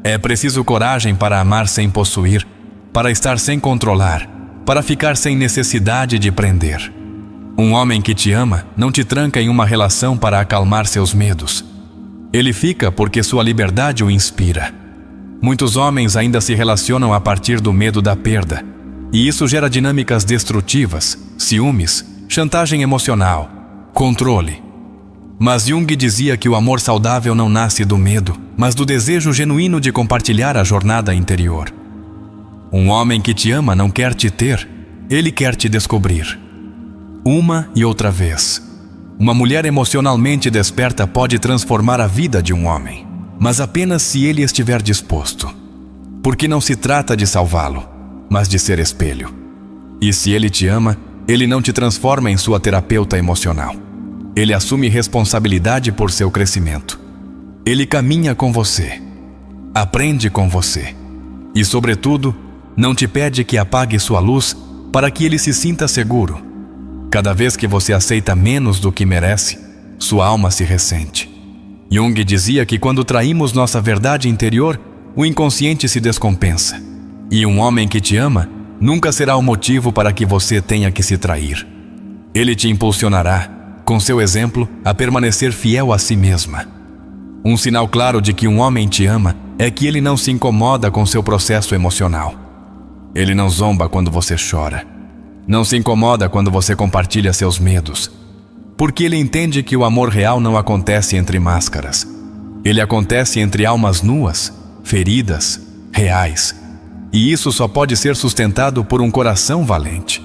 É preciso coragem para amar sem possuir, para estar sem controlar, para ficar sem necessidade de prender. Um homem que te ama não te tranca em uma relação para acalmar seus medos. Ele fica porque sua liberdade o inspira. Muitos homens ainda se relacionam a partir do medo da perda, e isso gera dinâmicas destrutivas, ciúmes, chantagem emocional, controle. Mas Jung dizia que o amor saudável não nasce do medo, mas do desejo genuíno de compartilhar a jornada interior. Um homem que te ama não quer te ter, ele quer te descobrir. Uma e outra vez. Uma mulher emocionalmente desperta pode transformar a vida de um homem, mas apenas se ele estiver disposto. Porque não se trata de salvá-lo, mas de ser espelho. E se ele te ama, ele não te transforma em sua terapeuta emocional. Ele assume responsabilidade por seu crescimento. Ele caminha com você, aprende com você e, sobretudo, não te pede que apague sua luz para que ele se sinta seguro. Cada vez que você aceita menos do que merece, sua alma se ressente. Jung dizia que quando traímos nossa verdade interior, o inconsciente se descompensa. E um homem que te ama nunca será o motivo para que você tenha que se trair. Ele te impulsionará, com seu exemplo, a permanecer fiel a si mesma. Um sinal claro de que um homem te ama é que ele não se incomoda com seu processo emocional. Ele não zomba quando você chora. Não se incomoda quando você compartilha seus medos. Porque ele entende que o amor real não acontece entre máscaras. Ele acontece entre almas nuas, feridas, reais. E isso só pode ser sustentado por um coração valente.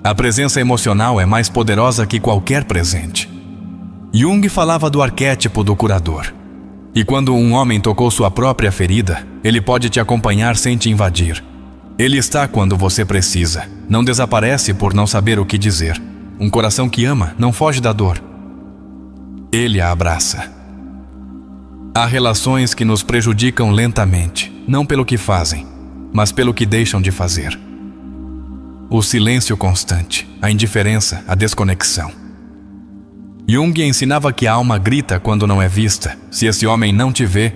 A presença emocional é mais poderosa que qualquer presente. Jung falava do arquétipo do curador. E quando um homem tocou sua própria ferida, ele pode te acompanhar sem te invadir. Ele está quando você precisa, não desaparece por não saber o que dizer. Um coração que ama não foge da dor. Ele a abraça. Há relações que nos prejudicam lentamente, não pelo que fazem, mas pelo que deixam de fazer. O silêncio constante, a indiferença, a desconexão. Jung ensinava que a alma grita quando não é vista. Se esse homem não te vê,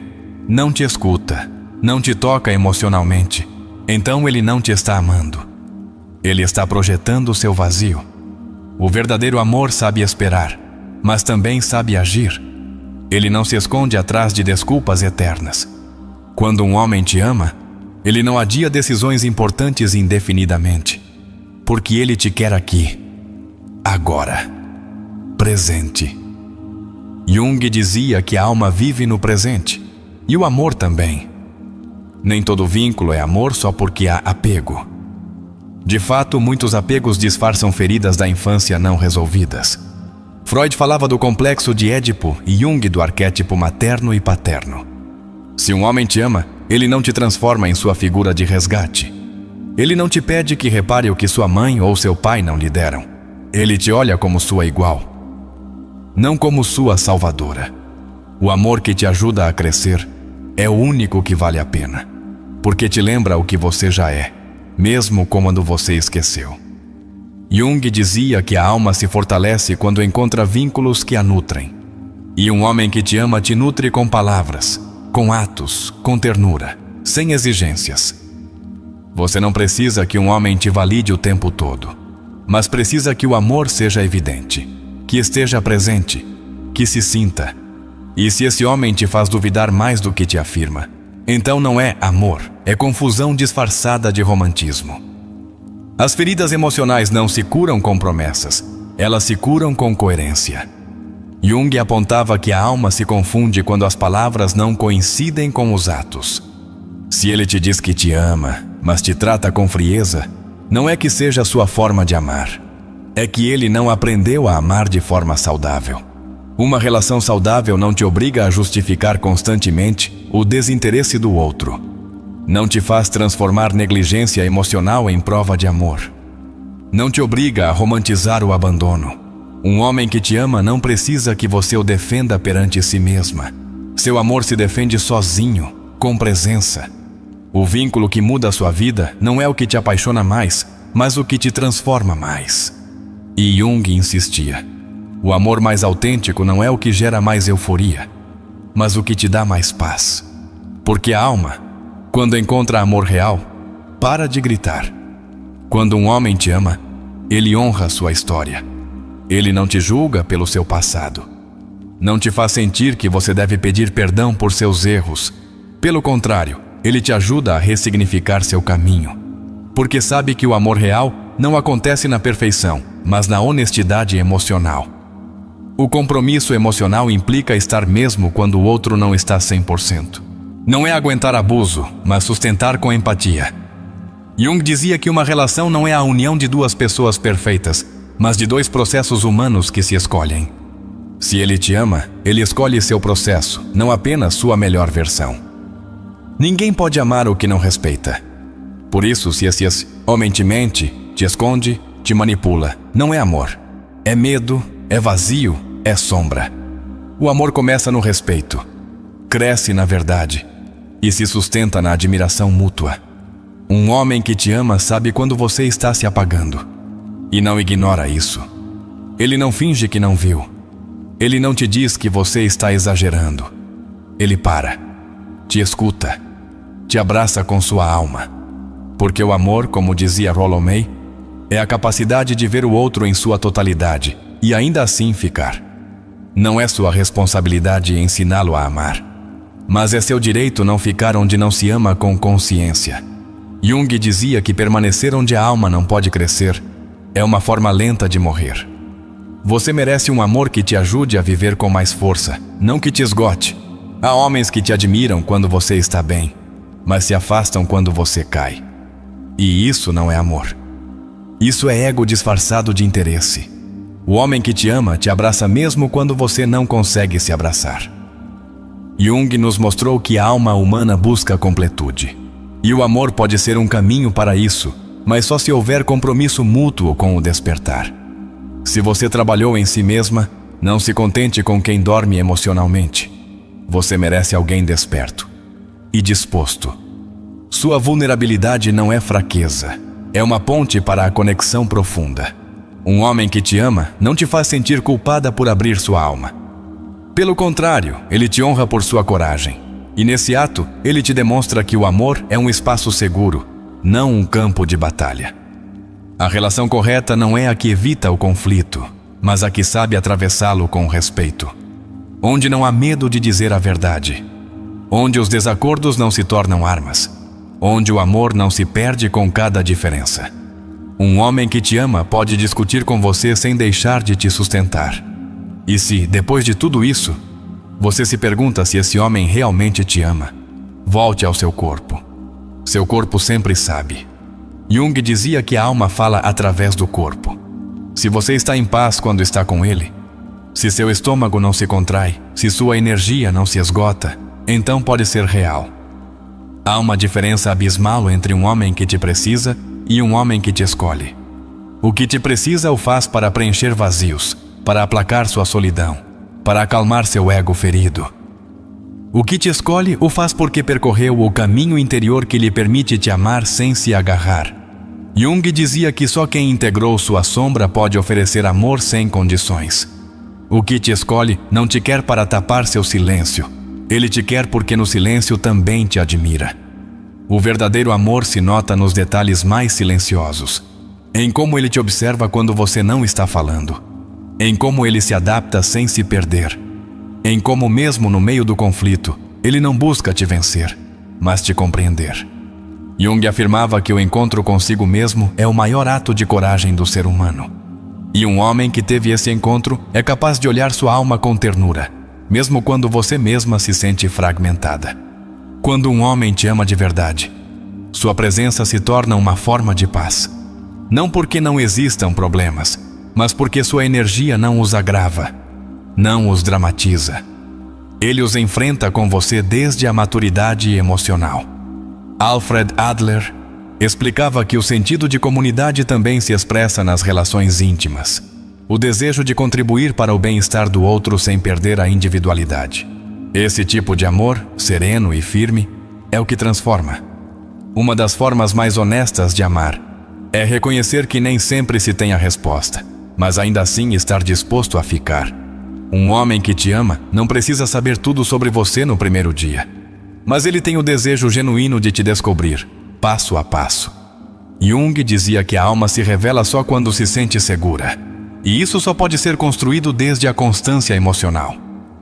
não te escuta, não te toca emocionalmente, então ele não te está amando. Ele está projetando o seu vazio. O verdadeiro amor sabe esperar, mas também sabe agir. Ele não se esconde atrás de desculpas eternas. Quando um homem te ama, ele não adia decisões importantes indefinidamente, porque ele te quer aqui, agora, presente. Jung dizia que a alma vive no presente, e o amor também. Nem todo vínculo é amor só porque há apego. De fato, muitos apegos disfarçam feridas da infância não resolvidas. Freud falava do complexo de Édipo e Jung do arquétipo materno e paterno. Se um homem te ama, ele não te transforma em sua figura de resgate. Ele não te pede que repare o que sua mãe ou seu pai não lhe deram. Ele te olha como sua igual, não como sua salvadora. O amor que te ajuda a crescer é o único que vale a pena, porque te lembra o que você já é, mesmo quando você esqueceu. Jung dizia que a alma se fortalece quando encontra vínculos que a nutrem. E um homem que te ama te nutre com palavras, com atos, com ternura, sem exigências. Você não precisa que um homem te valide o tempo todo, mas precisa que o amor seja evidente, que esteja presente, que se sinta. E se esse homem te faz duvidar mais do que te afirma, então não é amor, é confusão disfarçada de romantismo. As feridas emocionais não se curam com promessas, elas se curam com coerência. Jung apontava que a alma se confunde quando as palavras não coincidem com os atos. Se ele te diz que te ama, mas te trata com frieza, não é que seja a sua forma de amar. É que ele não aprendeu a amar de forma saudável. Uma relação saudável não te obriga a justificar constantemente o desinteresse do outro. Não te faz transformar negligência emocional em prova de amor. Não te obriga a romantizar o abandono. Um homem que te ama não precisa que você o defenda perante si mesma. Seu amor se defende sozinho, com presença. O vínculo que muda a sua vida não é o que te apaixona mais, mas o que te transforma mais. E Jung insistia: o amor mais autêntico não é o que gera mais euforia, mas o que te dá mais paz. Porque a alma, quando encontra amor real, para de gritar. Quando um homem te ama, ele honra sua história. Ele não te julga pelo seu passado. Não te faz sentir que você deve pedir perdão por seus erros. Pelo contrário, ele te ajuda a ressignificar seu caminho. Porque sabe que o amor real não acontece na perfeição, mas na honestidade emocional. O compromisso emocional implica estar mesmo quando o outro não está 100%. Não é aguentar abuso, mas sustentar com empatia. Jung dizia que uma relação não é a união de duas pessoas perfeitas, mas de dois processos humanos que se escolhem. Se ele te ama, ele escolhe seu processo, não apenas sua melhor versão. Ninguém pode amar o que não respeita. Por isso, se esse homem te mente, te esconde, te manipula, não é amor. É medo, é vazio, é sombra. O amor começa no respeito, cresce na verdade e se sustenta na admiração mútua. Um homem que te ama sabe quando você está se apagando e não ignora isso. Ele não finge que não viu. Ele não te diz que você está exagerando. Ele para, te escuta, te abraça com sua alma. Porque o amor, como dizia Rollo May, é a capacidade de ver o outro em sua totalidade e ainda assim ficar. Não é sua responsabilidade ensiná-lo a amar, mas é seu direito não ficar onde não se ama com consciência. Jung dizia que permanecer onde a alma não pode crescer é uma forma lenta de morrer. Você merece um amor que te ajude a viver com mais força, não que te esgote. Há homens que te admiram quando você está bem, mas se afastam quando você cai. E isso não é amor. Isso é ego disfarçado de interesse. O homem que te ama te abraça mesmo quando você não consegue se abraçar. Jung nos mostrou que a alma humana busca completude. E o amor pode ser um caminho para isso, mas só se houver compromisso mútuo com o despertar. Se você trabalhou em si mesma, não se contente com quem dorme emocionalmente. Você merece alguém desperto e disposto. Sua vulnerabilidade não é fraqueza, é uma ponte para a conexão profunda. Um homem que te ama não te faz sentir culpada por abrir sua alma. Pelo contrário, ele te honra por sua coragem. E nesse ato, ele te demonstra que o amor é um espaço seguro, não um campo de batalha. A relação correta não é a que evita o conflito, mas a que sabe atravessá-lo com respeito. Onde não há medo de dizer a verdade. onde os desacordos não se tornam armas, onde o amor não se perde com cada diferença. Um homem que te ama pode discutir com você sem deixar de te sustentar. E se, depois de tudo isso, você se pergunta se esse homem realmente te ama, volte ao seu corpo. Seu corpo sempre sabe. Jung dizia que a alma fala através do corpo. Se você está em paz quando está com ele, se seu estômago não se contrai, se sua energia não se esgota, então pode ser real. Há uma diferença abismal entre um homem que te precisa e um homem que te escolhe. O que te precisa o faz para preencher vazios, para aplacar sua solidão, para acalmar seu ego ferido. O que te escolhe o faz porque percorreu o caminho interior que lhe permite te amar sem se agarrar. Jung dizia que só quem integrou sua sombra pode oferecer amor sem condições. O que te escolhe não te quer para tapar seu silêncio. Ele te quer porque no silêncio também te admira. O verdadeiro amor se nota nos detalhes mais silenciosos, em como ele te observa quando você não está falando, em como ele se adapta sem se perder, em como mesmo no meio do conflito, ele não busca te vencer, mas te compreender. Jung afirmava que o encontro consigo mesmo é o maior ato de coragem do ser humano. E um homem que teve esse encontro é capaz de olhar sua alma com ternura, mesmo quando você mesma se sente fragmentada. Quando um homem te ama de verdade, sua presença se torna uma forma de paz. Não porque não existam problemas, mas porque sua energia não os agrava, não os dramatiza. Ele os enfrenta com você desde a maturidade emocional. Alfred Adler explicava que o sentido de comunidade também se expressa nas relações íntimas. O desejo de contribuir para o bem-estar do outro sem perder a individualidade. Esse tipo de amor, sereno e firme, é o que transforma. Uma das formas mais honestas de amar é reconhecer que nem sempre se tem a resposta, mas ainda assim estar disposto a ficar. Um homem que te ama não precisa saber tudo sobre você no primeiro dia, mas ele tem o desejo genuíno de te descobrir, passo a passo. Jung dizia que a alma se revela só quando se sente segura, e isso só pode ser construído desde a constância emocional.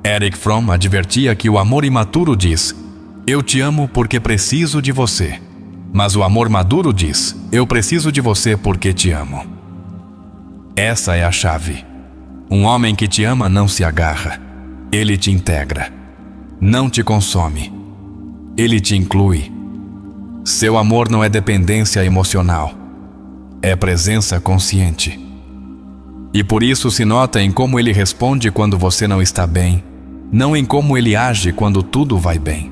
Erich Fromm advertia que o amor imaturo diz: "Eu te amo porque preciso de você", mas o amor maduro diz: "Eu preciso de você porque te amo". Essa é a chave. Um homem que te ama não se agarra, ele te integra. Não te consome, ele te inclui. Seu amor não é dependência emocional, é presença consciente. E por isso se nota em como ele responde quando você não está bem, não em como ele age quando tudo vai bem.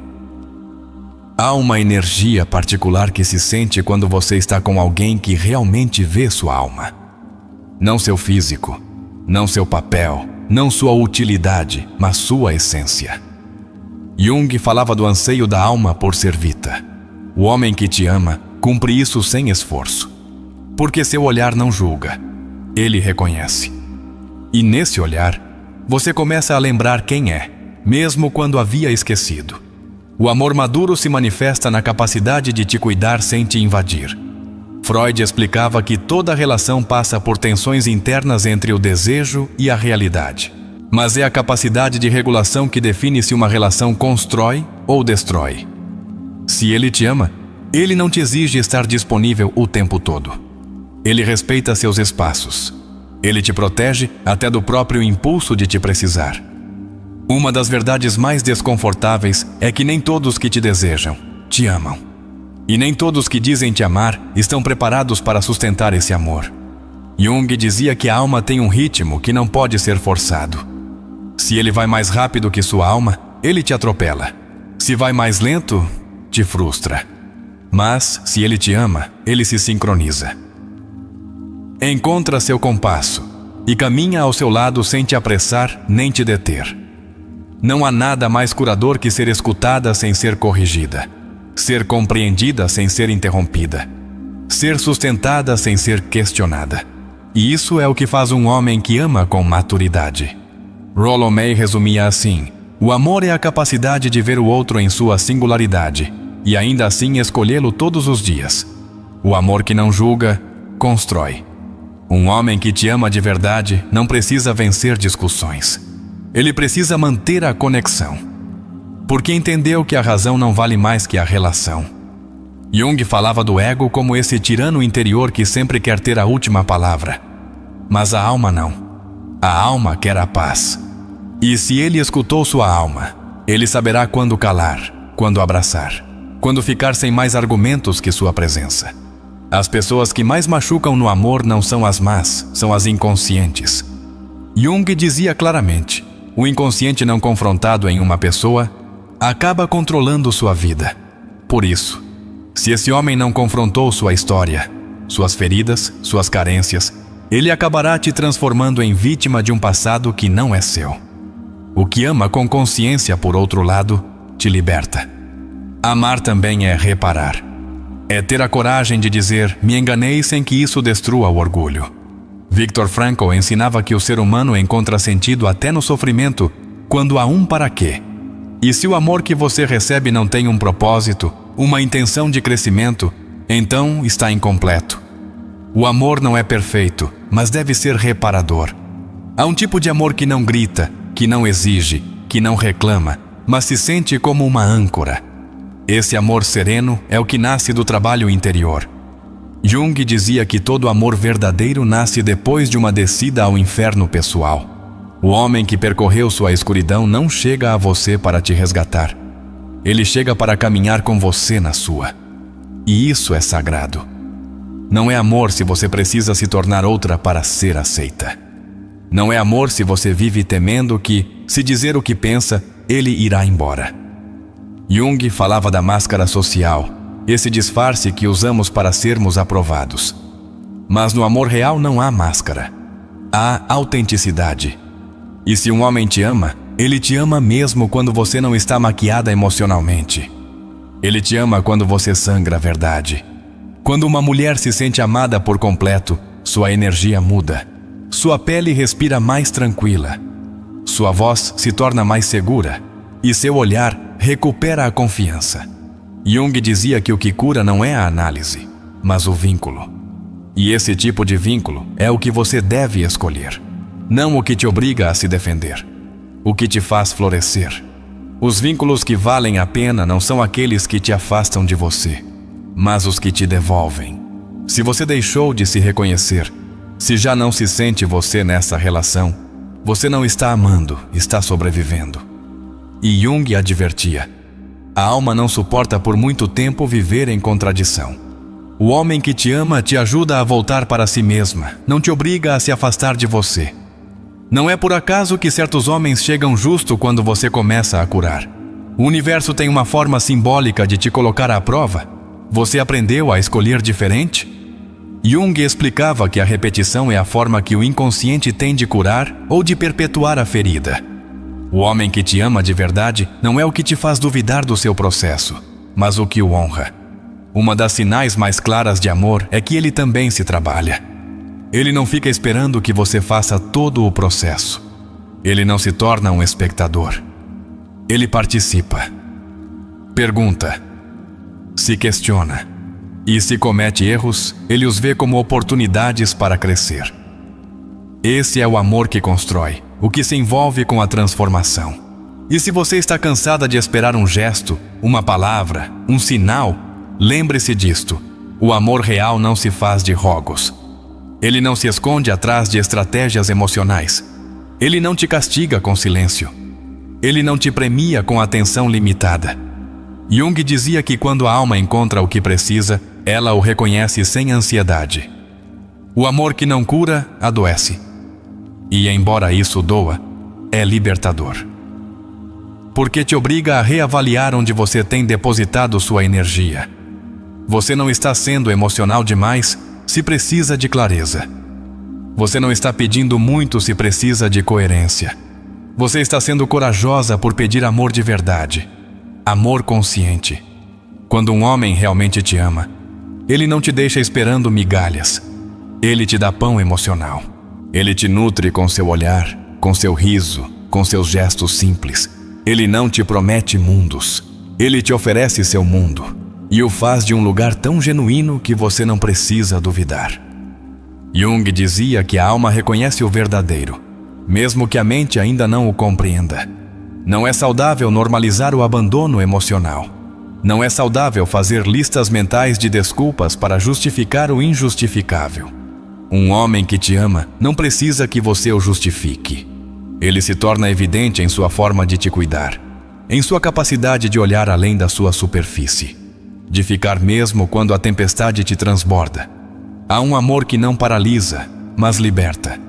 Há uma energia particular que se sente quando você está com alguém que realmente vê sua alma. Não seu físico, não seu papel, não sua utilidade, mas sua essência. Jung falava do anseio da alma por ser vita. O homem que te ama cumpre isso sem esforço, porque seu olhar não julga, ele reconhece. E nesse olhar, você começa a lembrar quem é, mesmo quando havia esquecido. O amor maduro se manifesta na capacidade de te cuidar sem te invadir. Freud explicava que toda relação passa por tensões internas entre o desejo e a realidade. Mas é a capacidade de regulação que define se uma relação constrói ou destrói. Se ele te ama, ele não te exige estar disponível o tempo todo. Ele respeita seus espaços. Ele te protege até do próprio impulso de te precisar. Uma das verdades mais desconfortáveis é que nem todos que te desejam te amam. E nem todos que dizem te amar estão preparados para sustentar esse amor. Jung dizia que a alma tem um ritmo que não pode ser forçado. Se ele vai mais rápido que sua alma, ele te atropela. Se vai mais lento, te frustra. Mas, se ele te ama, ele se sincroniza. Encontra seu compasso e caminha ao seu lado sem te apressar nem te deter. Não há nada mais curador que ser escutada sem ser corrigida, ser compreendida sem ser interrompida, ser sustentada sem ser questionada. E isso é o que faz um homem que ama com maturidade. Rollo May resumia assim: o amor é a capacidade de ver o outro em sua singularidade e ainda assim escolhê-lo todos os dias. O amor que não julga, constrói. Um homem que te ama de verdade não precisa vencer discussões. Ele precisa manter a conexão. porque entendeu que a razão não vale mais que a relação. Jung falava do ego como esse tirano interior que sempre quer ter a última palavra. Mas a alma não. A alma quer a paz. E se ele escutou sua alma, ele saberá quando calar, quando abraçar, quando ficar sem mais argumentos que sua presença. As pessoas que mais machucam no amor não são as más, são as inconscientes. Jung dizia claramente: o inconsciente não confrontado em uma pessoa acaba controlando sua vida. Por isso, se esse homem não confrontou sua história, suas feridas, suas carências, ele acabará te transformando em vítima de um passado que não é seu. O que ama com consciência, por outro lado, te liberta. Amar também é reparar. É ter a coragem de dizer: me enganei, sem que isso destrua o orgulho. Viktor Frankl ensinava que o ser humano encontra sentido até no sofrimento quando há um para quê. E se o amor que você recebe não tem um propósito, uma intenção de crescimento, então está incompleto. O amor não é perfeito, mas deve ser reparador. Há um tipo de amor que não grita, que não exige, que não reclama, mas se sente como uma âncora. Esse amor sereno é o que nasce do trabalho interior. Jung dizia que todo amor verdadeiro nasce depois de uma descida ao inferno pessoal. O homem que percorreu sua escuridão não chega a você para te resgatar. Ele chega para caminhar com você na sua. E isso é sagrado. Não é amor se você precisa se tornar outra para ser aceita. Não é amor se você vive temendo que, se dizer o que pensa, ele irá embora. Jung falava da máscara social, esse disfarce que usamos para sermos aprovados. Mas no amor real não há máscara. Há autenticidade. E se um homem te ama, ele te ama mesmo quando você não está maquiada emocionalmente. Ele te ama quando você sangra a verdade. Quando uma mulher se sente amada por completo, sua energia muda. Sua pele respira mais tranquila. Sua voz se torna mais segura. E seu olhar recupera a confiança. Jung dizia que o que cura não é a análise, mas o vínculo. E esse tipo de vínculo é o que você deve escolher. Não o que te obriga a se defender. O que te faz florescer. Os vínculos que valem a pena não são aqueles que te afastam de você, mas os que te devolvem. Se você deixou de se reconhecer, se já não se sente você nessa relação, você não está amando, está sobrevivendo. E Jung advertia: a alma não suporta por muito tempo viver em contradição. O homem que te ama te ajuda a voltar para si mesma, não te obriga a se afastar de você. Não é por acaso que certos homens chegam justo quando você começa a curar. O universo tem uma forma simbólica de te colocar à prova. Você aprendeu a escolher diferente? Jung explicava que a repetição é a forma que o inconsciente tem de curar ou de perpetuar a ferida. O homem que te ama de verdade não é o que te faz duvidar do seu processo, mas o que o honra. Uma das sinais mais claras de amor é que ele também se trabalha. Ele não fica esperando que você faça todo o processo. Ele não se torna um espectador. Ele participa. Pergunta. Se questiona. E se comete erros, ele os vê como oportunidades para crescer. Esse é o amor que constrói, o que se envolve com a transformação. E se você está cansada de esperar um gesto, uma palavra, um sinal, lembre-se disto. O amor real não se faz de rogos. Ele não se esconde atrás de estratégias emocionais. Ele não te castiga com silêncio. Ele não te premia com atenção limitada. Jung dizia que quando a alma encontra o que precisa, ela o reconhece sem ansiedade. O amor que não cura, adoece. E, embora isso doa, é libertador. Porque te obriga a reavaliar onde você tem depositado sua energia. Você não está sendo emocional demais se precisa de clareza. Você não está pedindo muito se precisa de coerência. Você está sendo corajosa por pedir amor de verdade. Amor consciente. Quando um homem realmente te ama, ele não te deixa esperando migalhas. Ele te dá pão emocional. Ele te nutre com seu olhar, com seu riso, com seus gestos simples. Ele não te promete mundos. Ele te oferece seu mundo e o faz de um lugar tão genuíno que você não precisa duvidar. Jung dizia que a alma reconhece o verdadeiro, mesmo que a mente ainda não o compreenda. Não é saudável normalizar o abandono emocional. Não é saudável fazer listas mentais de desculpas para justificar o injustificável. Um homem que te ama não precisa que você o justifique. Ele se torna evidente em sua forma de te cuidar, em sua capacidade de olhar além da sua superfície, de ficar mesmo quando a tempestade te transborda. Há um amor que não paralisa, mas liberta,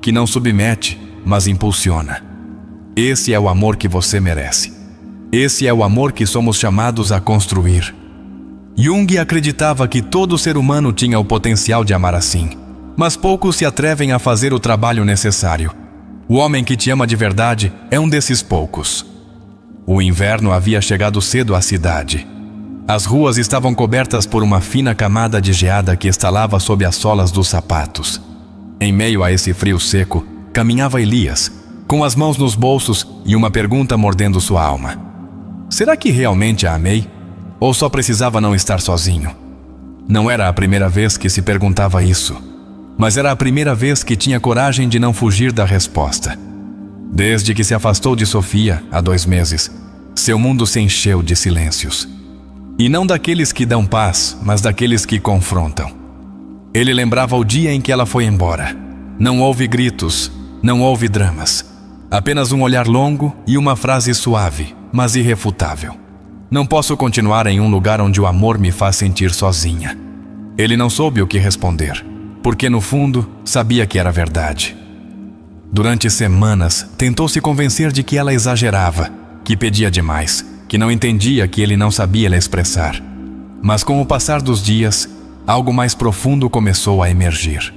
que não submete, mas impulsiona. Esse é o amor que você merece. Esse é o amor que somos chamados a construir. Jung acreditava que todo ser humano tinha o potencial de amar assim, mas poucos se atrevem a fazer o trabalho necessário. O homem que te ama de verdade é um desses poucos. O inverno havia chegado cedo à cidade. As ruas estavam cobertas por uma fina camada de geada que estalava sob as solas dos sapatos. Em meio a esse frio seco, caminhava Elias, com as mãos nos bolsos e uma pergunta mordendo sua alma. Será que realmente a amei? Ou só precisava não estar sozinho? Não era a primeira vez que se perguntava isso, mas era a primeira vez que tinha coragem de não fugir da resposta. Desde que se afastou de Sofia, há 2 meses, seu mundo se encheu de silêncios. E não daqueles que dão paz, mas daqueles que confrontam. Ele lembrava o dia em que ela foi embora. Não houve gritos, não houve dramas. Apenas um olhar longo e uma frase suave, mas irrefutável. Não posso continuar em um lugar onde o amor me faz sentir sozinha. Ele não soube o que responder, porque no fundo sabia que era verdade. Durante semanas, tentou se convencer de que ela exagerava, que pedia demais, que não entendia que ele não sabia lhe expressar. Mas com o passar dos dias, algo mais profundo começou a emergir.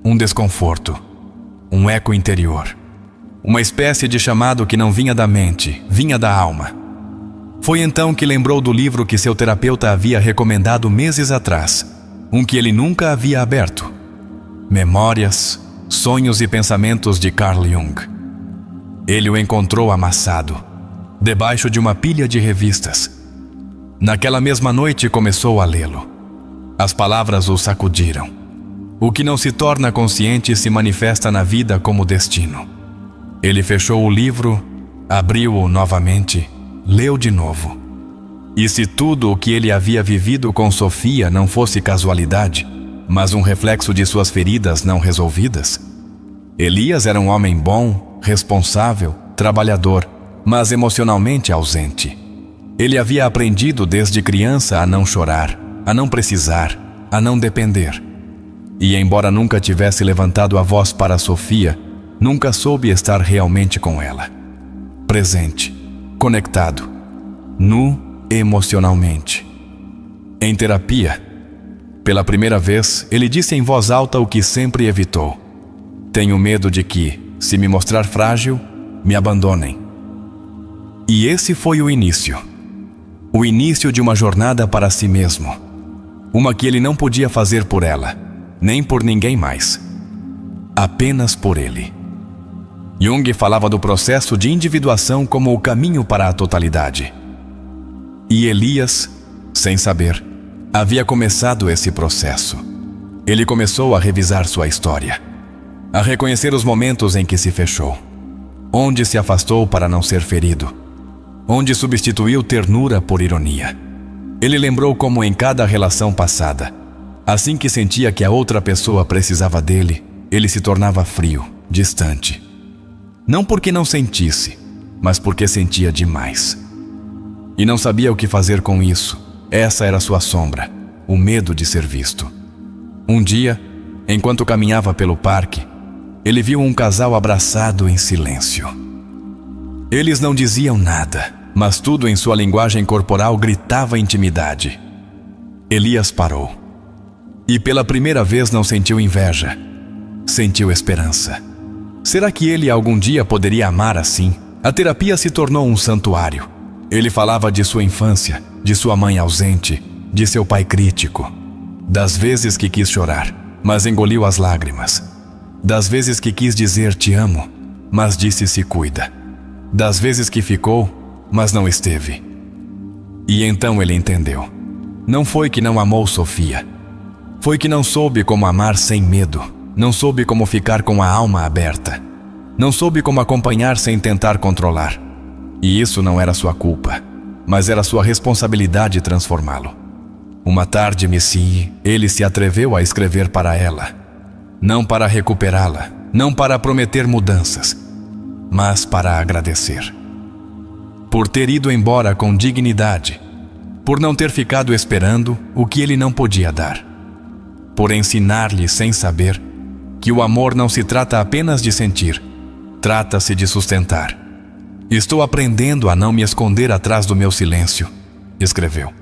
Um desconforto, um eco interior. Uma espécie de chamado que não vinha da mente, vinha da alma. Foi então que lembrou do livro que seu terapeuta havia recomendado meses atrás, um que ele nunca havia aberto. Memórias, Sonhos e Pensamentos de Carl Jung. Ele o encontrou amassado, debaixo de uma pilha de revistas. Naquela mesma noite começou a lê-lo. As palavras o sacudiram. O que não se torna consciente se manifesta na vida como destino. Ele fechou o livro, abriu-o novamente, leu de novo. E se tudo o que ele havia vivido com Sofia não fosse casualidade, mas um reflexo de suas feridas não resolvidas? Elias era um homem bom, responsável, trabalhador, mas emocionalmente ausente. Ele havia aprendido desde criança a não chorar, a não precisar, a não depender. E embora nunca tivesse levantado a voz para Sofia, nunca soube estar realmente com ela. Presente, conectado, nu emocionalmente. Em terapia, pela primeira vez, ele disse em voz alta o que sempre evitou. Tenho medo de que, se me mostrar frágil, me abandonem. E esse foi o início. O início de uma jornada para si mesmo. Uma que ele não podia fazer por ela, nem por ninguém mais. Apenas por ele. Jung falava do processo de individuação como o caminho para a totalidade. E Elias, sem saber, havia começado esse processo. Ele começou a revisar sua história, a reconhecer os momentos em que se fechou, onde se afastou para não ser ferido, onde substituiu ternura por ironia. Ele lembrou como em cada relação passada, assim que sentia que a outra pessoa precisava dele, ele se tornava frio, distante. Não porque não sentisse, mas porque sentia demais. E não sabia o que fazer com isso. Essa era sua sombra, o medo de ser visto. Um dia, enquanto caminhava pelo parque, ele viu um casal abraçado em silêncio. Eles não diziam nada, mas tudo em sua linguagem corporal gritava intimidade. Elias parou. E pela primeira vez não sentiu inveja, sentiu esperança. Será que ele algum dia poderia amar assim? A terapia se tornou um santuário. Ele falava de sua infância, de sua mãe ausente, de seu pai crítico, das vezes que quis chorar, mas engoliu as lágrimas, das vezes que quis dizer te amo, mas disse se cuida, das vezes que ficou, mas não esteve. E então ele entendeu. Não foi que não amou Sofia. Foi que não soube como amar sem medo. Não soube como ficar com a alma aberta. Não soube como acompanhar sem tentar controlar. E isso não era sua culpa, mas era sua responsabilidade transformá-lo. Uma tarde, Missy, ele se atreveu a escrever para ela, não para recuperá-la, não para prometer mudanças, mas para agradecer. Por ter ido embora com dignidade, por não ter ficado esperando o que ele não podia dar, por ensinar-lhe sem saber que o amor não se trata apenas de sentir, trata-se de sustentar. Estou aprendendo a não me esconder atrás do meu silêncio, escreveu.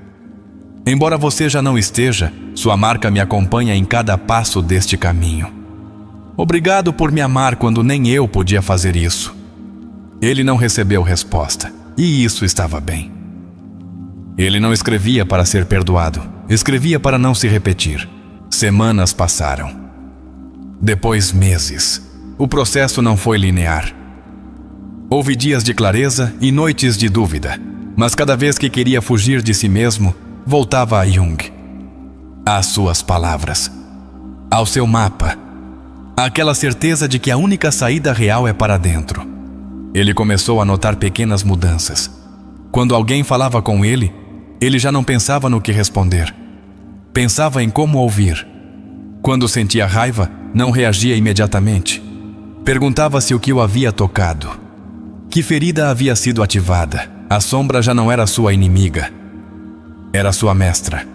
Embora você já não esteja, sua marca me acompanha em cada passo deste caminho. Obrigado por me amar quando nem eu podia fazer isso. Ele não recebeu resposta, e isso estava bem. Ele não escrevia para ser perdoado, escrevia para não se repetir. Semanas passaram. Depois meses. O processo não foi linear. Houve dias de clareza e noites de dúvida, mas cada vez que queria fugir de si mesmo, voltava a Jung, às suas palavras, ao seu mapa, àquela certeza de que a única saída real é para dentro. Ele começou a notar pequenas mudanças. Quando alguém falava com ele já não pensava no que responder. Pensava em como ouvir. Quando sentia raiva, não reagia imediatamente. Perguntava-se o que o havia tocado. Que ferida havia sido ativada? A sombra já não era sua inimiga. Era sua mestra.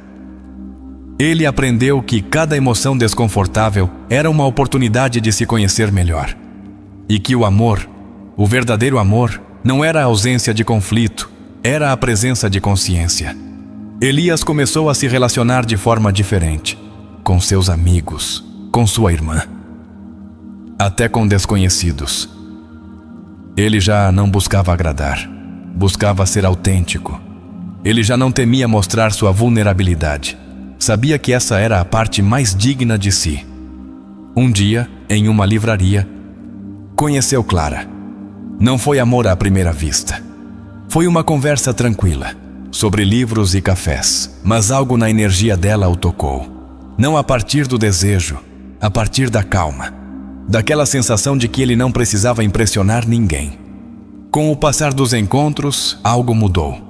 Ele aprendeu que cada emoção desconfortável era uma oportunidade de se conhecer melhor. E que o amor, o verdadeiro amor, não era a ausência de conflito, era a presença de consciência. Elias começou a se relacionar de forma diferente, com seus amigos, com sua irmã, até com desconhecidos. Ele já não buscava agradar, buscava ser autêntico. Ele já não temia mostrar sua vulnerabilidade. Sabia que essa era a parte mais digna de si. Um dia, em uma livraria, conheceu Clara. Não foi amor à primeira vista. Foi uma conversa tranquila, sobre livros e cafés, mas algo na energia dela o tocou. Não a partir do desejo, a partir da calma, daquela sensação de que ele não precisava impressionar ninguém. Com o passar dos encontros, algo mudou.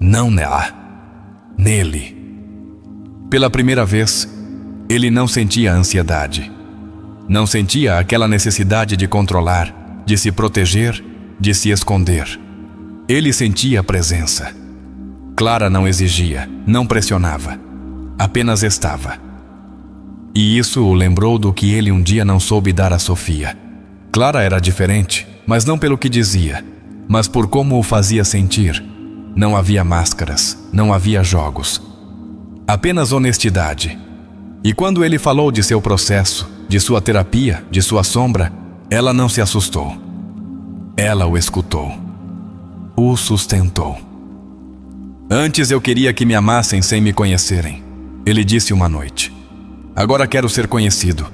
Não nela, nele. Pela primeira vez, ele não sentia ansiedade. Não sentia aquela necessidade de controlar, de se proteger, de se esconder. Ele sentia a presença. Clara não exigia, não pressionava, apenas estava. E isso o lembrou do que ele um dia não soube dar a Sofia. Clara era diferente, mas não pelo que dizia, mas por como o fazia sentir. Não havia máscaras, não havia jogos. Apenas honestidade. E quando ele falou de seu processo, de sua terapia, de sua sombra, ela não se assustou. Ela o escutou. O sustentou. Antes eu queria que me amassem sem me conhecerem, ele disse uma noite. Agora quero ser conhecido,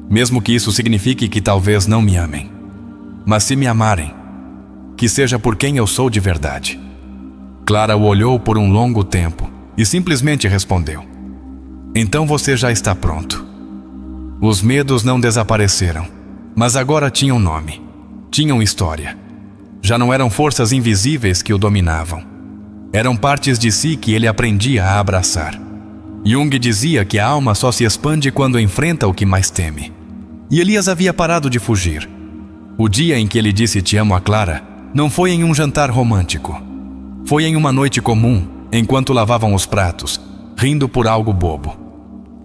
mesmo que isso signifique que talvez não me amem. Mas se me amarem, que seja por quem eu sou de verdade. Clara o olhou por um longo tempo e simplesmente respondeu: então você já está pronto. Os medos não desapareceram, mas agora tinham nome, tinham história. Já não eram forças invisíveis que o dominavam. Eram partes de si que ele aprendia a abraçar. Jung dizia que a alma só se expande quando enfrenta o que mais teme. E Elias havia parado de fugir. O dia em que ele disse te amo a Clara não foi em um jantar romântico. Foi em uma noite comum, enquanto lavavam os pratos, rindo por algo bobo.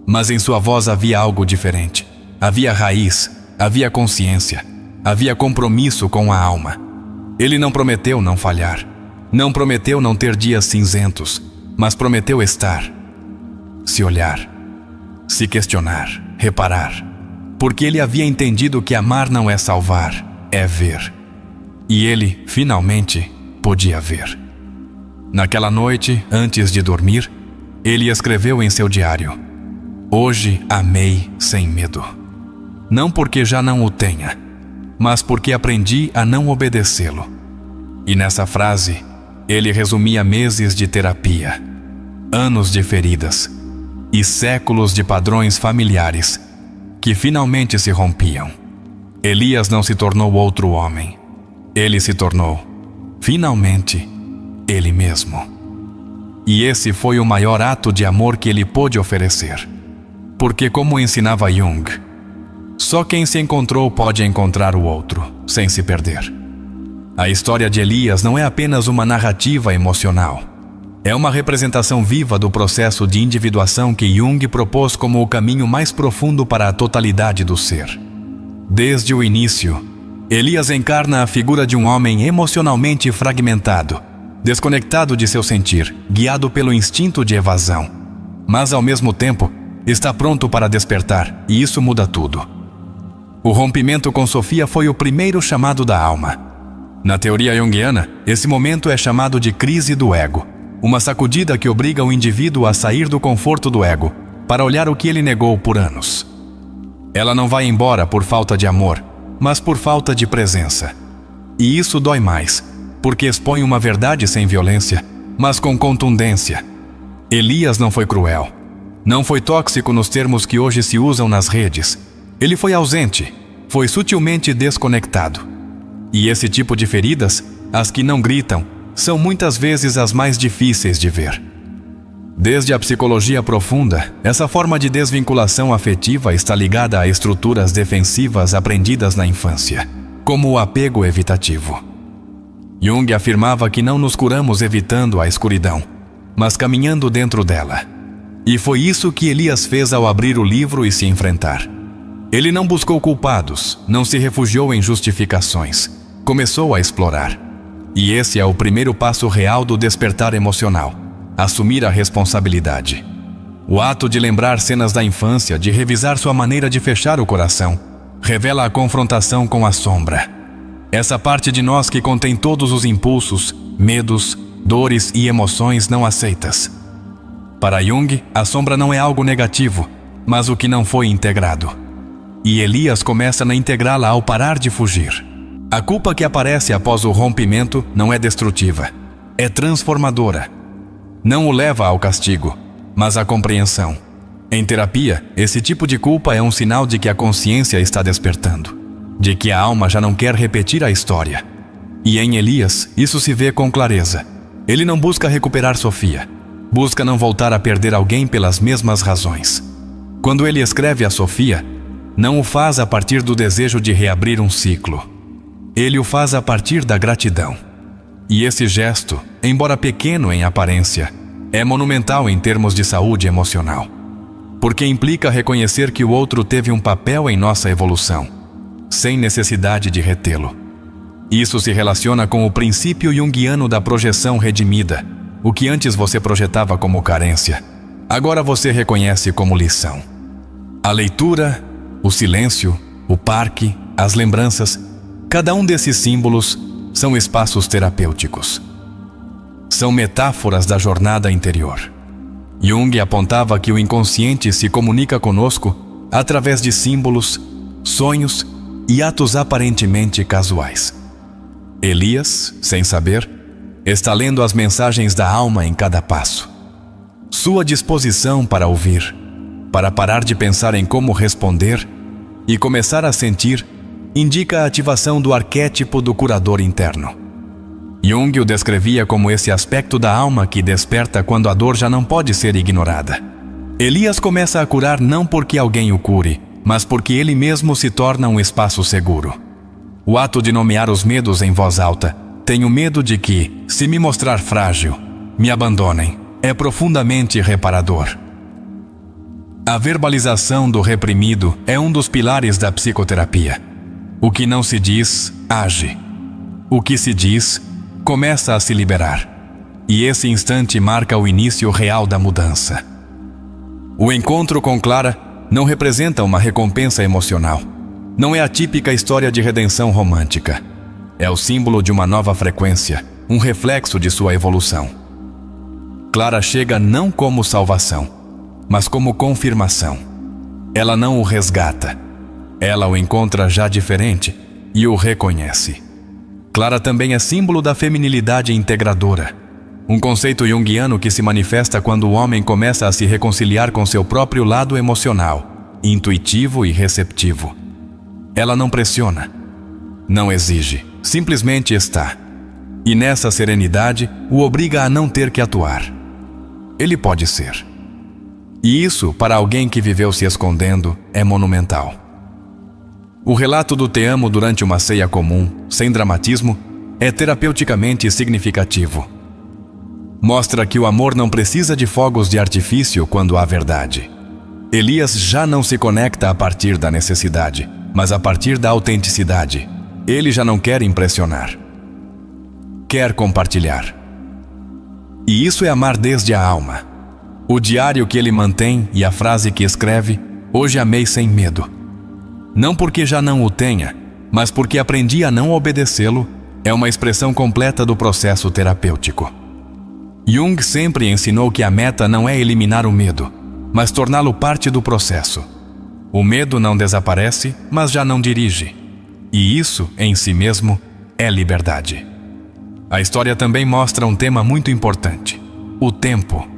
Mas em sua voz havia algo diferente. Havia raiz, havia consciência, havia compromisso com a alma. Ele não prometeu não falhar. Não prometeu não ter dias cinzentos, mas prometeu estar, se olhar, se questionar, reparar. Porque ele havia entendido que amar não é salvar, é ver. E ele, finalmente, podia ver. Naquela noite, antes de dormir, ele escreveu em seu diário: hoje amei sem medo. Não porque já não o tenha, mas porque aprendi a não obedecê-lo. E nessa frase, ele resumia meses de terapia, anos de feridas e séculos de padrões familiares que finalmente se rompiam. Elias não se tornou outro homem. Ele se tornou finalmente, ele mesmo. E esse foi o maior ato de amor que ele pôde oferecer. Porque, como ensinava Jung, só quem se encontrou pode encontrar o outro, sem se perder. A história de Elias não é apenas uma narrativa emocional. É uma representação viva do processo de individuação que Jung propôs como o caminho mais profundo para a totalidade do ser. Desde o início, Elias encarna a figura de um homem emocionalmente fragmentado, desconectado de seu sentir, guiado pelo instinto de evasão. Mas, ao mesmo tempo, está pronto para despertar, e isso muda tudo. O rompimento com Sofia foi o primeiro chamado da alma. Na teoria junguiana, esse momento é chamado de crise do ego, uma sacudida que obriga o indivíduo a sair do conforto do ego, para olhar o que ele negou por anos. Ela não vai embora por falta de amor, mas por falta de presença. E isso dói mais, porque expõe uma verdade sem violência, mas com contundência. Elias não foi cruel. Não foi tóxico nos termos que hoje se usam nas redes. Ele foi ausente, foi sutilmente desconectado. E esse tipo de feridas, as que não gritam, são muitas vezes as mais difíceis de ver. Desde a psicologia profunda, essa forma de desvinculação afetiva está ligada a estruturas defensivas aprendidas na infância, como o apego evitativo. Jung afirmava que não nos curamos evitando a escuridão, mas caminhando dentro dela. E foi isso que Elias fez ao abrir o livro e se enfrentar. Ele não buscou culpados, não se refugiou em justificações. Começou a explorar. E esse é o primeiro passo real do despertar emocional: assumir a responsabilidade. O ato de lembrar cenas da infância, de revisar sua maneira de fechar o coração, revela a confrontação com a sombra. Essa parte de nós que contém todos os impulsos, medos, dores e emoções não aceitas. Para Jung, a sombra não é algo negativo, mas o que não foi integrado. E Elias começa a integrá-la ao parar de fugir. A culpa que aparece após o rompimento não é destrutiva, é transformadora. Não o leva ao castigo, mas à compreensão. Em terapia, esse tipo de culpa é um sinal de que a consciência está despertando, de que a alma já não quer repetir a história. E em Elias, isso se vê com clareza. Ele não busca recuperar Sofia, busca não voltar a perder alguém pelas mesmas razões. Quando ele escreve a Sofia, não o faz a partir do desejo de reabrir um ciclo. Ele o faz a partir da gratidão. E esse gesto, embora pequeno em aparência, é monumental em termos de saúde emocional. Porque implica reconhecer que o outro teve um papel em nossa evolução, sem necessidade de retê-lo. Isso se relaciona com o princípio junguiano da projeção redimida. O que antes você projetava como carência, agora você reconhece como lição. A leitura, o silêncio, o parque, as lembranças, cada um desses símbolos são espaços terapêuticos. São metáforas da jornada interior. Jung apontava que o inconsciente se comunica conosco através de símbolos, sonhos e atos aparentemente casuais. Elias, sem saber, está lendo as mensagens da alma em cada passo. Sua disposição para ouvir, para parar de pensar em como responder e começar a sentir, indica a ativação do arquétipo do curador interno. Jung o descrevia como esse aspecto da alma que desperta quando a dor já não pode ser ignorada. Elias começa a curar não porque alguém o cure, mas porque ele mesmo se torna um espaço seguro. O ato de nomear os medos em voz alta: tenho medo de que, se me mostrar frágil, me abandonem, é profundamente reparador. A verbalização do reprimido é um dos pilares da psicoterapia. O que não se diz, age. O que se diz, começa a se liberar. E esse instante marca o início real da mudança. O encontro com Clara não representa uma recompensa emocional. Não é a típica história de redenção romântica. É o símbolo de uma nova frequência, um reflexo de sua evolução. Clara chega não como salvação, mas como confirmação. Ela não o resgata. Ela o encontra já diferente e o reconhece. Clara também é símbolo da feminilidade integradora, um conceito junguiano que se manifesta quando o homem começa a se reconciliar com seu próprio lado emocional, intuitivo e receptivo. Ela não pressiona, não exige, simplesmente está. E nessa serenidade, o obriga a não ter que atuar. Ele pode ser. E isso, para alguém que viveu se escondendo, é monumental. O relato do te amo durante uma ceia comum, sem dramatismo, é terapeuticamente significativo. Mostra que o amor não precisa de fogos de artifício quando há verdade. Elias já não se conecta a partir da necessidade, mas a partir da autenticidade. Ele já não quer impressionar. Quer compartilhar. E isso é amar desde a alma. O diário que ele mantém e a frase que escreve, hoje amei sem medo. Não porque já não o tenha, mas porque aprendi a não obedecê-lo, é uma expressão completa do processo terapêutico. Jung sempre ensinou que a meta não é eliminar o medo, mas torná-lo parte do processo. O medo não desaparece, mas já não dirige. E isso, em si mesmo, é liberdade. A história também mostra um tema muito importante: o tempo.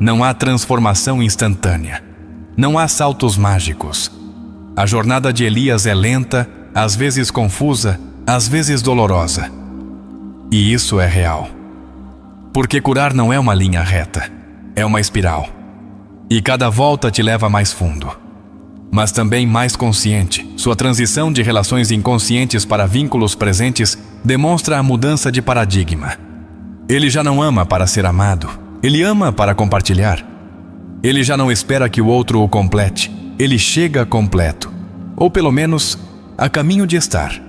Não há transformação instantânea. Não há saltos mágicos. A jornada de Elias é lenta, às vezes confusa, às vezes dolorosa. E isso é real. Porque curar não é uma linha reta, é uma espiral. E cada volta te leva mais fundo. Mas também mais consciente. Sua transição de relações inconscientes para vínculos presentes demonstra a mudança de paradigma. Ele já não ama para ser amado, ele ama para compartilhar. Ele já não espera que o outro o complete, ele chega completo, ou pelo menos, a caminho de estar.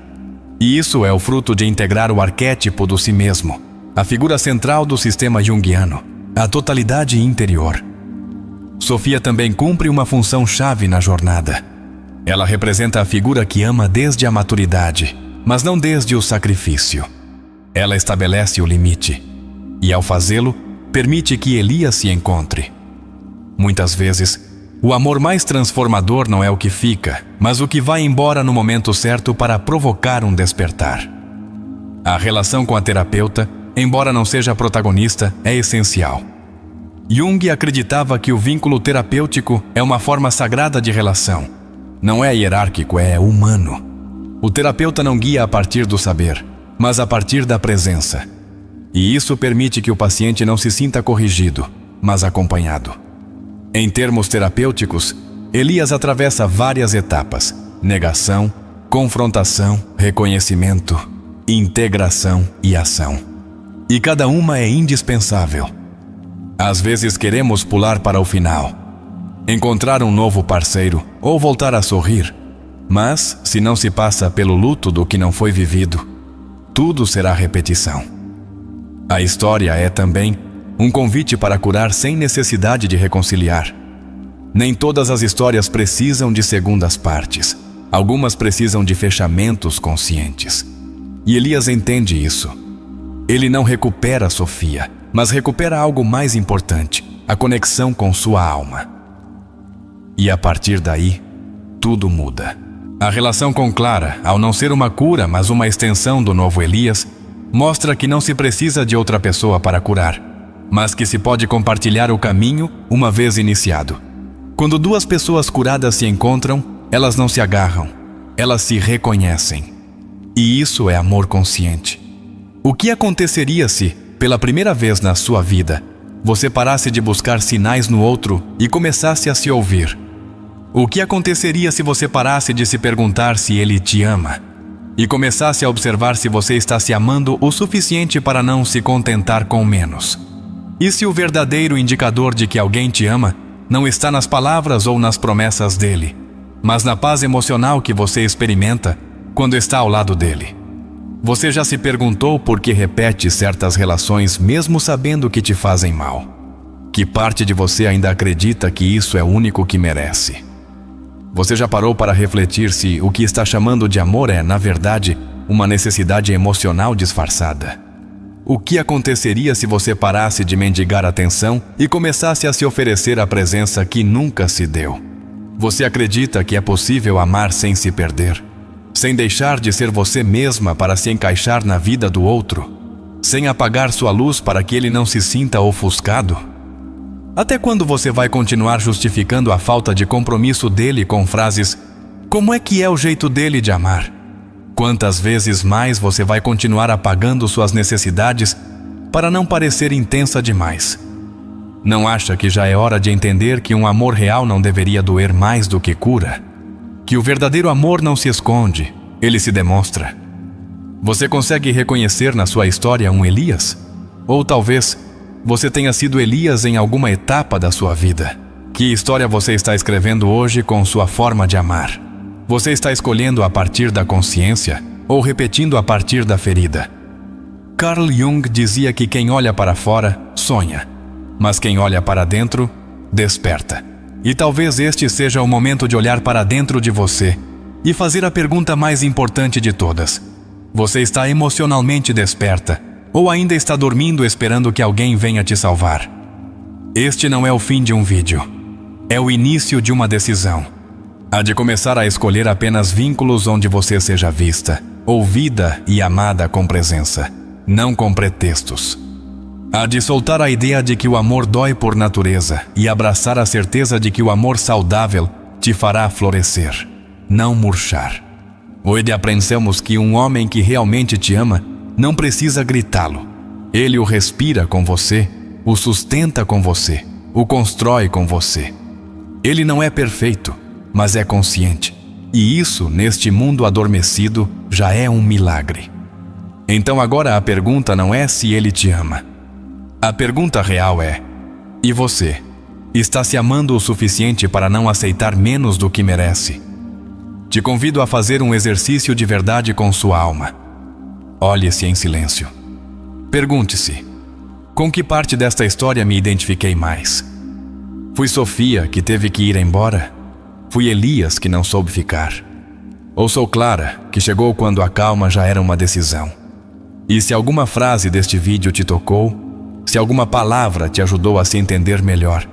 E isso é o fruto de integrar o arquétipo do si mesmo, a figura central do sistema junguiano, a totalidade interior. Sofia também cumpre uma função chave na jornada. Ela representa a figura que ama desde a maturidade, mas não desde o sacrifício. Ela estabelece o limite, e ao fazê-lo, permite que Elias se encontre. Muitas vezes, o amor mais transformador não é o que fica, mas o que vai embora no momento certo para provocar um despertar. A relação com a terapeuta, embora não seja protagonista, é essencial. Jung acreditava que o vínculo terapêutico é uma forma sagrada de relação. Não é hierárquico, é humano. O terapeuta não guia a partir do saber, mas a partir da presença. E isso permite que o paciente não se sinta corrigido, mas acompanhado. Em termos terapêuticos, Elias atravessa várias etapas: negação, confrontação, reconhecimento, integração e ação. E cada uma é indispensável. Às vezes queremos pular para o final, encontrar um novo parceiro ou voltar a sorrir. Mas, se não se passa pelo luto do que não foi vivido, tudo será repetição. A história é também um convite para curar sem necessidade de reconciliar. Nem todas as histórias precisam de segundas partes. Algumas precisam de fechamentos conscientes. E Elias entende isso. Ele não recupera Sofia, mas recupera algo mais importante: a conexão com sua alma. E a partir daí, tudo muda. A relação com Clara, ao não ser uma cura, mas uma extensão do novo Elias, mostra que não se precisa de outra pessoa para curar, mas que se pode compartilhar o caminho uma vez iniciado. Quando duas pessoas curadas se encontram, elas não se agarram, elas se reconhecem. E isso é amor consciente. O que aconteceria se, pela primeira vez na sua vida, você parasse de buscar sinais no outro e começasse a se ouvir? O que aconteceria se você parasse de se perguntar se ele te ama e começasse a observar se você está se amando o suficiente para não se contentar com menos? E se o verdadeiro indicador de que alguém te ama não está nas palavras ou nas promessas dele, mas na paz emocional que você experimenta quando está ao lado dele? Você já se perguntou por que repete certas relações mesmo sabendo que te fazem mal? Que parte de você ainda acredita que isso é o único que merece? Você já parou para refletir se o que está chamando de amor é, na verdade, uma necessidade emocional disfarçada? O que aconteceria se você parasse de mendigar atenção e começasse a se oferecer a presença que nunca se deu? Você acredita que é possível amar sem se perder? Sem deixar de ser você mesma para se encaixar na vida do outro? Sem apagar sua luz para que ele não se sinta ofuscado? Até quando você vai continuar justificando a falta de compromisso dele com frases: como é que é o jeito dele de amar? Quantas vezes mais você vai continuar apagando suas necessidades para não parecer intensa demais? Não acha que já é hora de entender que um amor real não deveria doer mais do que cura? Que o verdadeiro amor não se esconde, ele se demonstra. Você consegue reconhecer na sua história um Elias? Ou talvez você tenha sido Elias em alguma etapa da sua vida. Que história você está escrevendo hoje com sua forma de amar? Você está escolhendo a partir da consciência ou repetindo a partir da ferida? Carl Jung dizia que quem olha para fora sonha, mas quem olha para dentro desperta. E talvez este seja o momento de olhar para dentro de você e fazer a pergunta mais importante de todas. Você está emocionalmente desperta ou ainda está dormindo esperando que alguém venha te salvar? Este não é o fim de um vídeo. É o início de uma decisão. Há de começar a escolher apenas vínculos onde você seja vista, ouvida e amada com presença, não com pretextos. Há de soltar a ideia de que o amor dói por natureza e abraçar a certeza de que o amor saudável te fará florescer, não murchar. Hoje aprendemos que um homem que realmente te ama não precisa gritá-lo. Ele o respira com você, o sustenta com você, o constrói com você. Ele não é perfeito, mas é consciente. E isso, neste mundo adormecido, já é um milagre. Então agora a pergunta não é se ele te ama. A pergunta real é: e você? Está se amando o suficiente para não aceitar menos do que merece? Te convido a fazer um exercício de verdade com sua alma. Olhe-se em silêncio. Pergunte-se: com que parte desta história me identifiquei mais? Fui Sofia, que teve que ir embora? Fui Elias, que não soube ficar? Ou sou Clara, que chegou quando a calma já era uma decisão? E se alguma frase deste vídeo te tocou, se alguma palavra te ajudou a se entender melhor,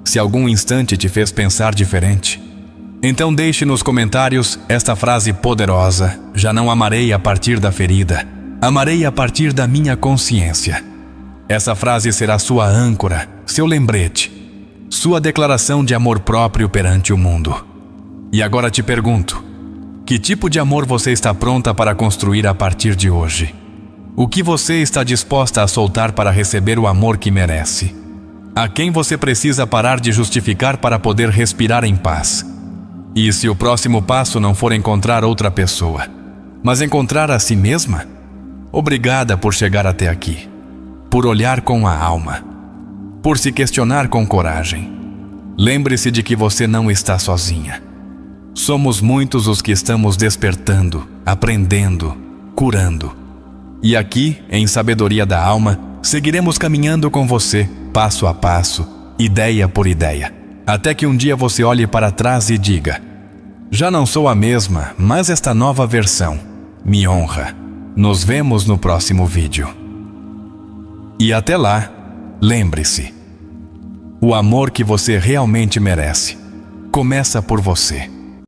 se algum instante te fez pensar diferente, então deixe nos comentários esta frase poderosa: já não amarei a partir da ferida, amarei a partir da minha consciência. Essa frase será sua âncora, seu lembrete, sua declaração de amor próprio perante o mundo. E agora te pergunto: que tipo de amor você está pronta para construir a partir de hoje? O que você está disposta a soltar para receber o amor que merece? A quem você precisa parar de justificar para poder respirar em paz? E se o próximo passo não for encontrar outra pessoa, mas encontrar a si mesma? Obrigada por chegar até aqui, por olhar com a alma, por se questionar com coragem. Lembre-se de que você não está sozinha. Somos muitos os que estamos despertando, aprendendo, curando. E aqui, em Sabedoria da Alma, seguiremos caminhando com você, passo a passo, ideia por ideia, até que um dia você olhe para trás e diga: já não sou a mesma, mas esta nova versão me honra. Nos vemos no próximo vídeo. E até lá, lembre-se: o amor que você realmente merece começa por você.